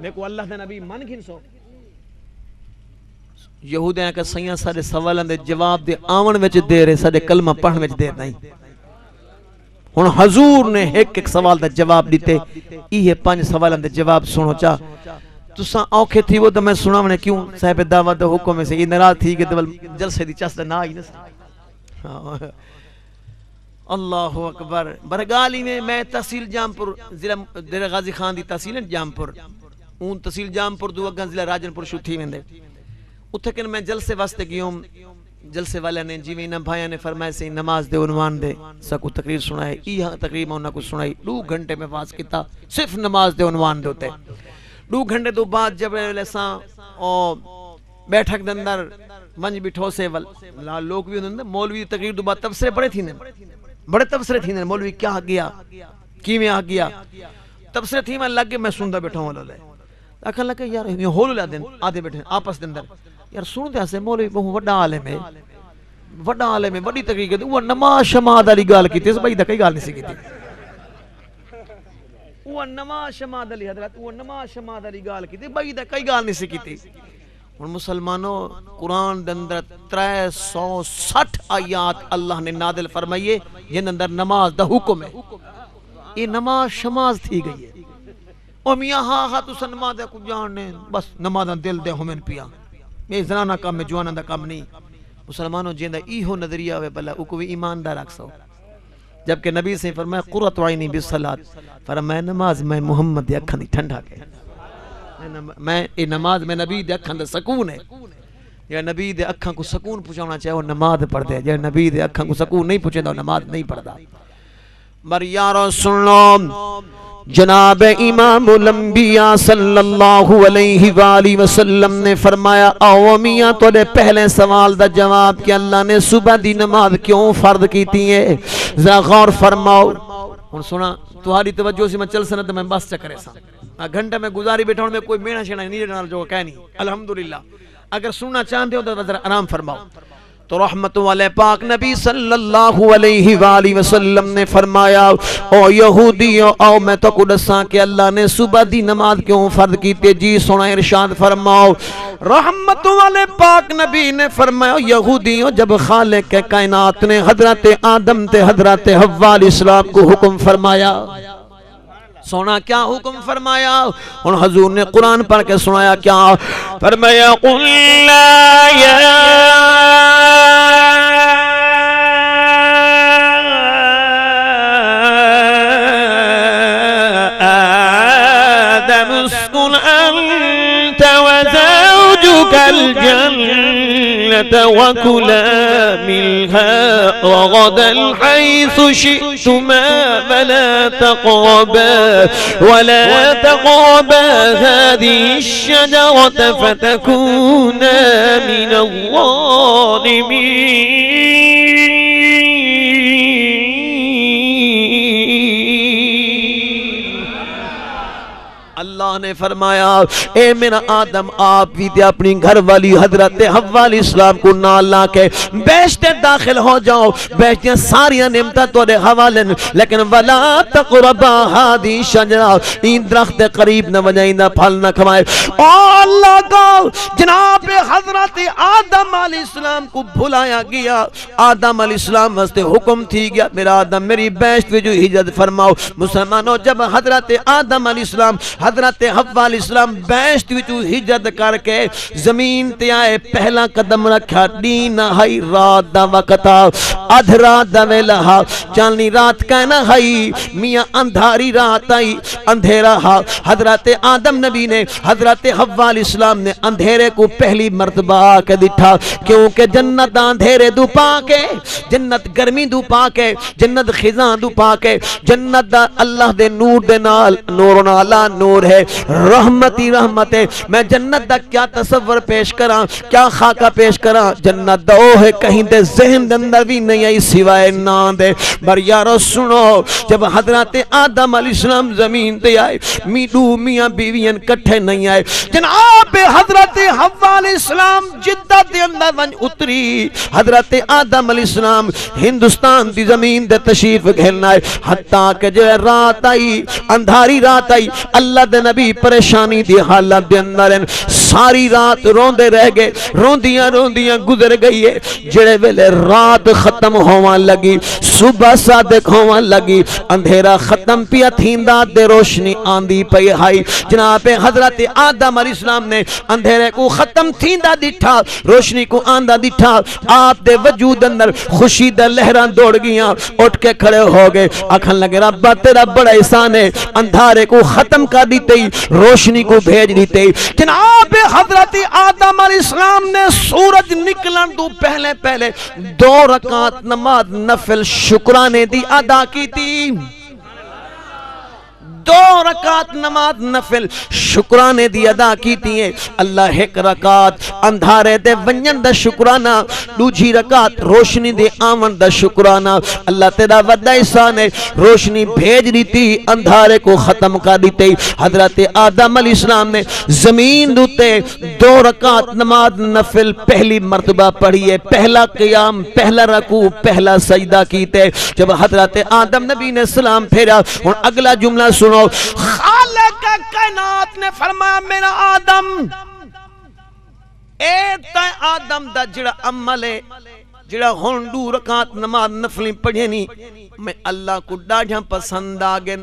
میں کو اللہ دے نبی من گن سو۔ یہودیاں کہ سیاں سارے سوالاں دے جواب دے آون وچ دے رہے، سارے کلمہ پڑھن وچ دے نہیں۔ ہن حضور نے ایک سوال دا جواب دیتے، یہ 5 سوالاں دے جواب سنو چا تساں اوکھے تھی وہ تو میں سناونے کیوں؟ صاحب دعوت دا حکم سے یہ ناراض تھی کہ جلسے دی چس دا نہ آئی نہ اللہ اکبر۔ برگالی میں تحصیل جامپور ضلع غازی خان دی تحصیل جامپور، اون تحصیل جامپور دو اگاں ضلع راجنپور شوتھی ویندے اتھے کہ میں جلسے واسطے گیوں۔ جلسے والے نے جی میں بھائیاں نے فرمایا سے نماز دے عنوان دے سکو تقریر سنائے، یہ تقریر میں انہاں کو سنائی 2 گھنٹے میں واز کیتا صرف نماز دے عنوان دے ہوتے۔ 2 گھنٹے تو بعد جب لیساں بیٹھک دندر منج بٹھو سے لوگ بھی ہوندے مولوی تقریر دو بعد تفسیر بڑے تھی بڑے تفسیر تھی مولوی کیا گیا کی میں آ گیا تفسیر تھی میں لگ کے میں سندا بیٹھا ہوں لے اکھا لگا یار یہ ہول لے دین آدھے بیٹھے آپس دندر یار سن دے اسے مولوی بہت وڈا عالم ہے وڈی تقریر کیتی وہ نماز شماعت والی گل کیتی اس بھائی دا کئی گل نہیں سی کیتی وہ نماز شماعت علی حضرت وہ نماز شماعت علی گل کیتی بھائی دا کئی گل نہیں سی کیتی۔ اور مسلمانوں قرآن دے اندر 360 آیات اللہ نے نازل فرمائیے جن اندر نماز دا حکم ہے، یہ نماز شماز تھی گئی ہے۔ اور میاں ہاں تو نماز دے کو جاننے بس نماز دل دے ہومن پیا میں زنانہ کام میں جوانہ دا کام نہیں۔ مسلمانوں جیندہ ایہو نظریہ ہوئے بلا او کوئی ایماندار رکھسو، جبکہ نبی سے فرمایا قرۃ عینی بالصلاۃ، فرمایا نماز میں محمد دی اکھاں دی ٹھنڈا کے میں اے نماز میں نبی دے اکھاں دا سکون ہے۔ یا نبی دے اکھاں کو سکون پہنچانا چاہے وہ نماز پڑھ دے، یا نبی دے اکھاں کو سکون نہیں پہنچے وہ نماز نہیں پڑھدا۔ مر یارو سن لو جناب امام الانبیاء صلی اللہ علیہ وآلہ وسلم نے فرمایا آو میاں توڑے پہلے سوال دا جواب کہ اللہ نے صبح دی نماز کیوں فرض کیتی ہے ذرا غور فرماؤ۔ اور سنا تمہاری توجہ سے میں چل سنا تو میں بس چکرے سا گھنٹہ میں گزاری بیٹھا ہوں میں کوئی میڑا شیڑا نہیں ڈال جو کہہ نہیں الحمدللہ۔ اگر سننا چاہتے ہو تو ذرا آرام فرماؤ۔ تو رحمت والے پاک نبی صلی اللہ علیہ وآلہ وسلم نے فرمایا او یہودیو او میں تو قدساں کہ اللہ نے صبح دی نماز کیوں فرض کیتے؟ جی سنا ارشاد فرماؤ۔ رحمت والے پاک نبی نے فرمایا یہودیو جب خالق کائنات نے حضرت آدم تے حضرت حوا علیہ السلام کو حکم فرمایا، سونا کیا حکم فرمایا؟ اور حضور نے قرآن پڑھ کے سنایا کیا فرمایا؟ قل لا یا آدم اسکن انت وزوجك الجنة وكلا منها رغدا حيث شئتما ولا تقربا هذه الشجرة فتكونا من الظالمين۔ اللہ نے فرمایا اے میرا آدم آپ بھی تے اپنی گھر والی حضرت حوا علیہ السلام کو نال لا کے بیشتے داخل ہو جاؤ، بیشتے ساری نعمتیں تواڈے حوالے لیکن ولا تقربا ہادی شجرہ این درخت قریب نہ وجائیندہ پھل نہ کھوائے۔ اللہ کا جناب حضرت آدم علیہ السلام کو بھلایا گیا، آدم علیہ السلام واسطے حکم تھی گیا میرا آدم میری بیشت جو ہجرت فرماؤ۔ مسلمانوں جب حضرت آدم علیہ السلام حضرت حضرت حوا علیہ السلام بیشت وچوں ہجرت کر کے زمین تے آئے پہلا قدم رکھا دین ہائی رات دا وقت ادھ رات دا ویلا چاندنی رات کہنا ہائی میاں اندھاری رات آئی اندھیرا ہا حضرت آدم نبی نے حضرت حوا علیہ السلام نے اندھیرے کو پہلی مرتبہ آ کے دٹھا کیونکہ جنت اندھیرے دو پا کے جنت گرمی دو پا کے جنت خزاں دو پا کے جنت دا اللہ دے نور دے نال نور نالا نور ہے رحمت ہی رحمت ہے میں جنت دا کیا تصور پیش کراں کیا خاکہ پیش کراں جنت دا او ہے کہیں دے ذہن دے اندر بھی نہیں آئی سوائے نام دے بر یارو سنو جب حضرت آدم علیہ السلام زمین تے آئے میڈو میاں بیوین کٹھے نہیں آئے جناب حضرت حوا علیہ السلام جدہ دے اندر ون اتری حضرت آدم علیہ السلام ہندوستان دی زمین دے تشریف گھرنا ہے حتیٰ کہ جو رات آئی اندھاری رات آئی اللہ دے نبی پریشانی دی حالت دے اندر ساری رات روندے رہ گئے روندیاں روندیاں گزر گئی ہے جڑے ویلے رات ختم ہوان لگی صبح صادق ہوان لگی اندھیرا ختم پیا تھیندا دے روشنی آندی پئی ہائی جناب حضرت آدم علیہ السلام نے اندھیرے کو ختم تھیندا دٹھا روشنی کو آندا دٹھا آپ دے وجود اندر خوشی دا لہراں دوڑ گیاں اٹھ کے کھڑے ہو گئے آکھن لگے رب تیرا بڑا احسان ہے اندھارے کو ختم کر دیتے روشنی کو بھیج دیتے جناب حضرت آدم علیہ السلام نے سورج نکلن دو پہلے پہلے 2 رکعت نماز نفل شکرانے دی ادا کی تھی 2 رکعت نماز نفل شکرانے دی ادا کی تھی اللہ ایک رکعت اندھارے دے ونجن دا شکرانہ دوجی رکعت روشنی دے آمن دا شکرانہ اللہ تیرا وڈا احسان ہے روشنی بھیج دیتی اندھارے کو ختم کر دیتی حضرت آدم علیہ السلام نے زمین دوتے 2 رکعت نماز نفل پہلی مرتبہ پڑھی ہے پہلا قیام پہلا رکوع پہلا سجدہ کیتے جب حضرت آدم نبی نے سلام پھیرا اور اگلا جملہ سنو خالق کائنات نے فرمایا میرا آدم اے تے آدم دا جڑا عمل ہے جڑا ہن 2 رکعت نماز نفلی پڑھے نہیں میں اللہ کو ڈاڑھا پسند آگئے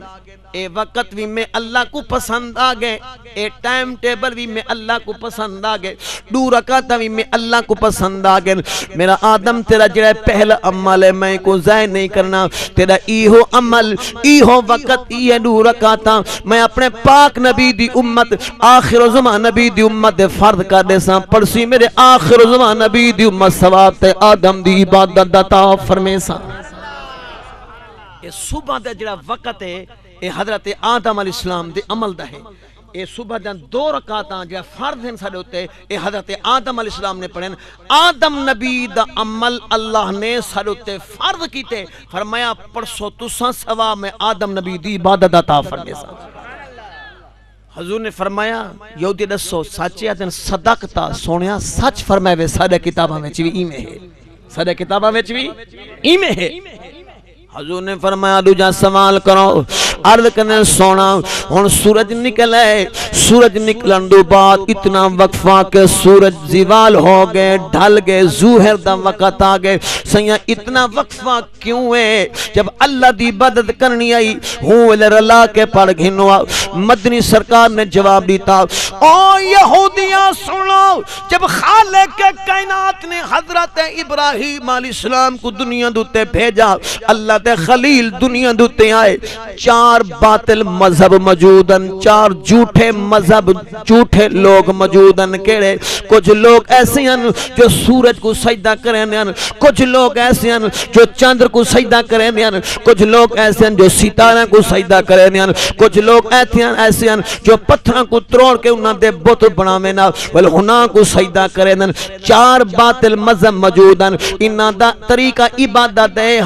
اے وقت بھی میں اللہ کو پسند آگئے اے ٹائم ٹیبل بھی میں اللہ کو پسند آگئے 2 رکعت بھی میں اللہ کو پسند آگئے میرا آدم تیرا جڑا پہلا عمل ہے میں کو ضائع نہیں کرنا تیرا ایہو عمل ایہو وقت یہ 2 رکعت میں اپنے پاک نبی دی امت آخر زمان نبی دی امت دے فرض کر دے ساں پڑسی میرے آخر زمان نبی دی امت ثواب تے آدم دی عبادت دتا فرمے ساں یہ صبح دا جڑا وقت ہے یہ حضرت آدم علیہ السلام دے عمل دا ہے یہ صبح دن 2 رکعتاں جڑا فرض ہیں ساڈے اوتے یہ حضرت آدم علیہ السلام نے پڑھن آدم نبی دا عمل اللہ نے ساڈے اوتے فرض کیتے فرمایا پرسو تساں ثواب میں آدم نبی دی عبادت عطا فرمے سا حضور نے فرمایا یہودی دسو سچ ہے صدقتا سونیا سچ فرمائے وے ساڈے کتاباں وچ وی ایویں ہے ساڈے کتاباں وچ وی ایویں ہے حضور نے فرمایا دوجا سوال کرو عرض کرنے سونا ہن سورج نکل ہے سورج نکلن دو بعد اتنا وقفہ کہ سورج زوال ہو گئے ڈھل گئے ظہر دا وقت آ گئے سیاں اتنا وقفہ کیوں ہے جب اللہ دی عبادت کرنی آئی ہوں رلا کے پڑھ گھنوا مدنی سرکار نے جواب دیتا او یہودیاں سنو جب خالق کائنات نے حضرت ابراہیم علیہ السلام کو دنیا دوتے بھیجا اللہ دے خلیل دنیا دوتے آئے 4 باطل مذہب موجودن 4 جھوٹے مذہب جھوٹے لوگ موجودن کیڑے کچھ لوگ ایسے ہیں جو سورج کو سجدہ کریں ہیں کچھ لوگ ایسے ہیں جو چندر کو سجدہ کریں ہیں کچھ لوگ ایسے ہیں جو ستارہ کو سجدہ کریں ہیں کچھ لوگ ایسے ہیں جو پتھراں کو تروڑ کے انہاں دے بت بناویں نا ولہنا کو سجدہ کریں ہیں 4 باطل مذہب موجودن انہاں دا طریقہ عبادت ہے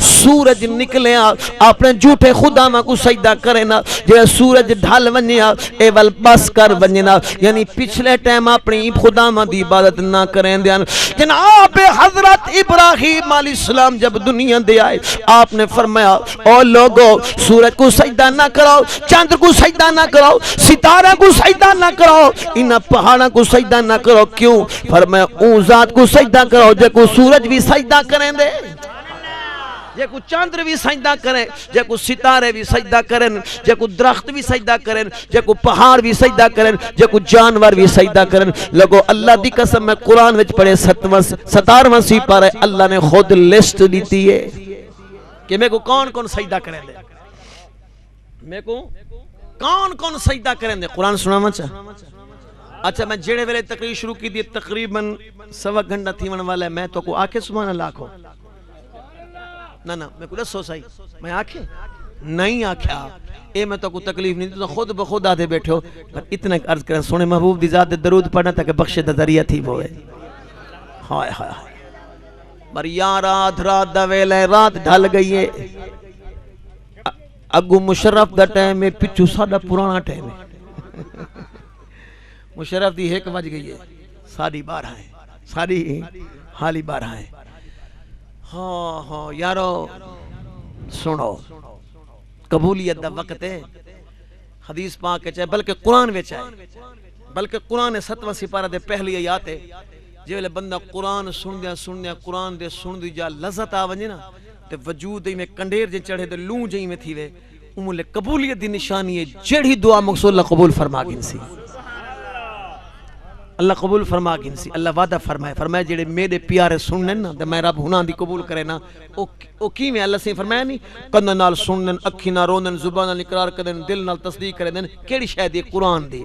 سورج نکلے اپنے جھوٹے خدا ماں کو سجدہ کرے نا جے سورج ڈھل ونیا اے ول بس کر ونیا یعنی پچھلے ٹائم اپنی خدا ماں دی عبادت نہ کریں دیا جناب حضرت ابراہیم علیہ السلام جب دنیا دے آئے آپ نے فرمایا او لوگو سورج کو سجدہ نہ کرو چاند کو سجدہ نہ کرو ستارہ کو سجدہ نہ کرو ان پہاڑوں کو سجدہ نہ کرو کیوں فرمایا اون ذات کو سجدہ کرو جے کو سورج بھی سجدہ کریں دے جے کو چاندر بھی سجدہ کریں، جے کو ستارے بھی سجدہ کریں، جے کو درخت بھی سجدہ کریں، جے کو پہاڑ بھی سجدہ کریں، جے کو جانور بھی سجدہ کریں، لگو اللہ دی قسم میں قرآن وچ پڑھے 17واں سپارہ اللہ نے خود لسٹ دیتی ہے کہ میں کو کون کون سجدہ کریں دے، میں کو کون کون سجدہ کریں دے۔ قرآن سنانا چاہ اچھا میں جڑے ویلے تقریر شروع کی دی تقریباً 1.25 گھنٹہ تھیون والا ہے، میں تو کو آکے سبحان اللہ کو نہ میں کو دسو صحیح میں آکھے نہیں آکھیا اے میں تو کو تکلیف نہیں تو خود بخود آدھے بیٹھے ہو، پر اتنا عرض کریں سونے محبوب دی ذات درود پڑھنا تاکہ بخش دا ذریعہ تھی ہوئے۔ ہائے ہائے پر یا رات دا ویلے رات ڈھل گئی ہے، اگو مشرف دا ٹائم ہے، پچھو ساڑا پرانا ٹائم ہے۔ مشرف دی 1 بج گئی ہے، ساڑی 12 ہے، ساڑی حالی 12 ہے۔ ہاں یارو سنو قبولیت دا وقت ہے، حدیث پاک چاہے بلکہ قرآن وچ ہے، بلکہ قرآن 7واں سپارہ دے پہلی آیات ہے، جے ویلے بندہ قرآن سندیا قرآن دے سندی جا لذت آ ونجے نا تے وجود میں کنڈیر جے چڑھے تے لوں جے میں تھی وے امول قبولیت دی نشانی ہے، جڑی دعا مقصود اللہ قبول فرما گنسی، اللہ قبول فرما گنسی۔ اللہ وعدہ فرمائے جڑے میرے پیارے سنن نا تے میں رب ہناں دی قبول کرے نا او کیویں اللہ سے فرمایا نہیں کن نال سنن اکھی نال رونن زبان نال اقرار کرن دل نال تصدیق کرن کیڑی شے دی قرآن دی۔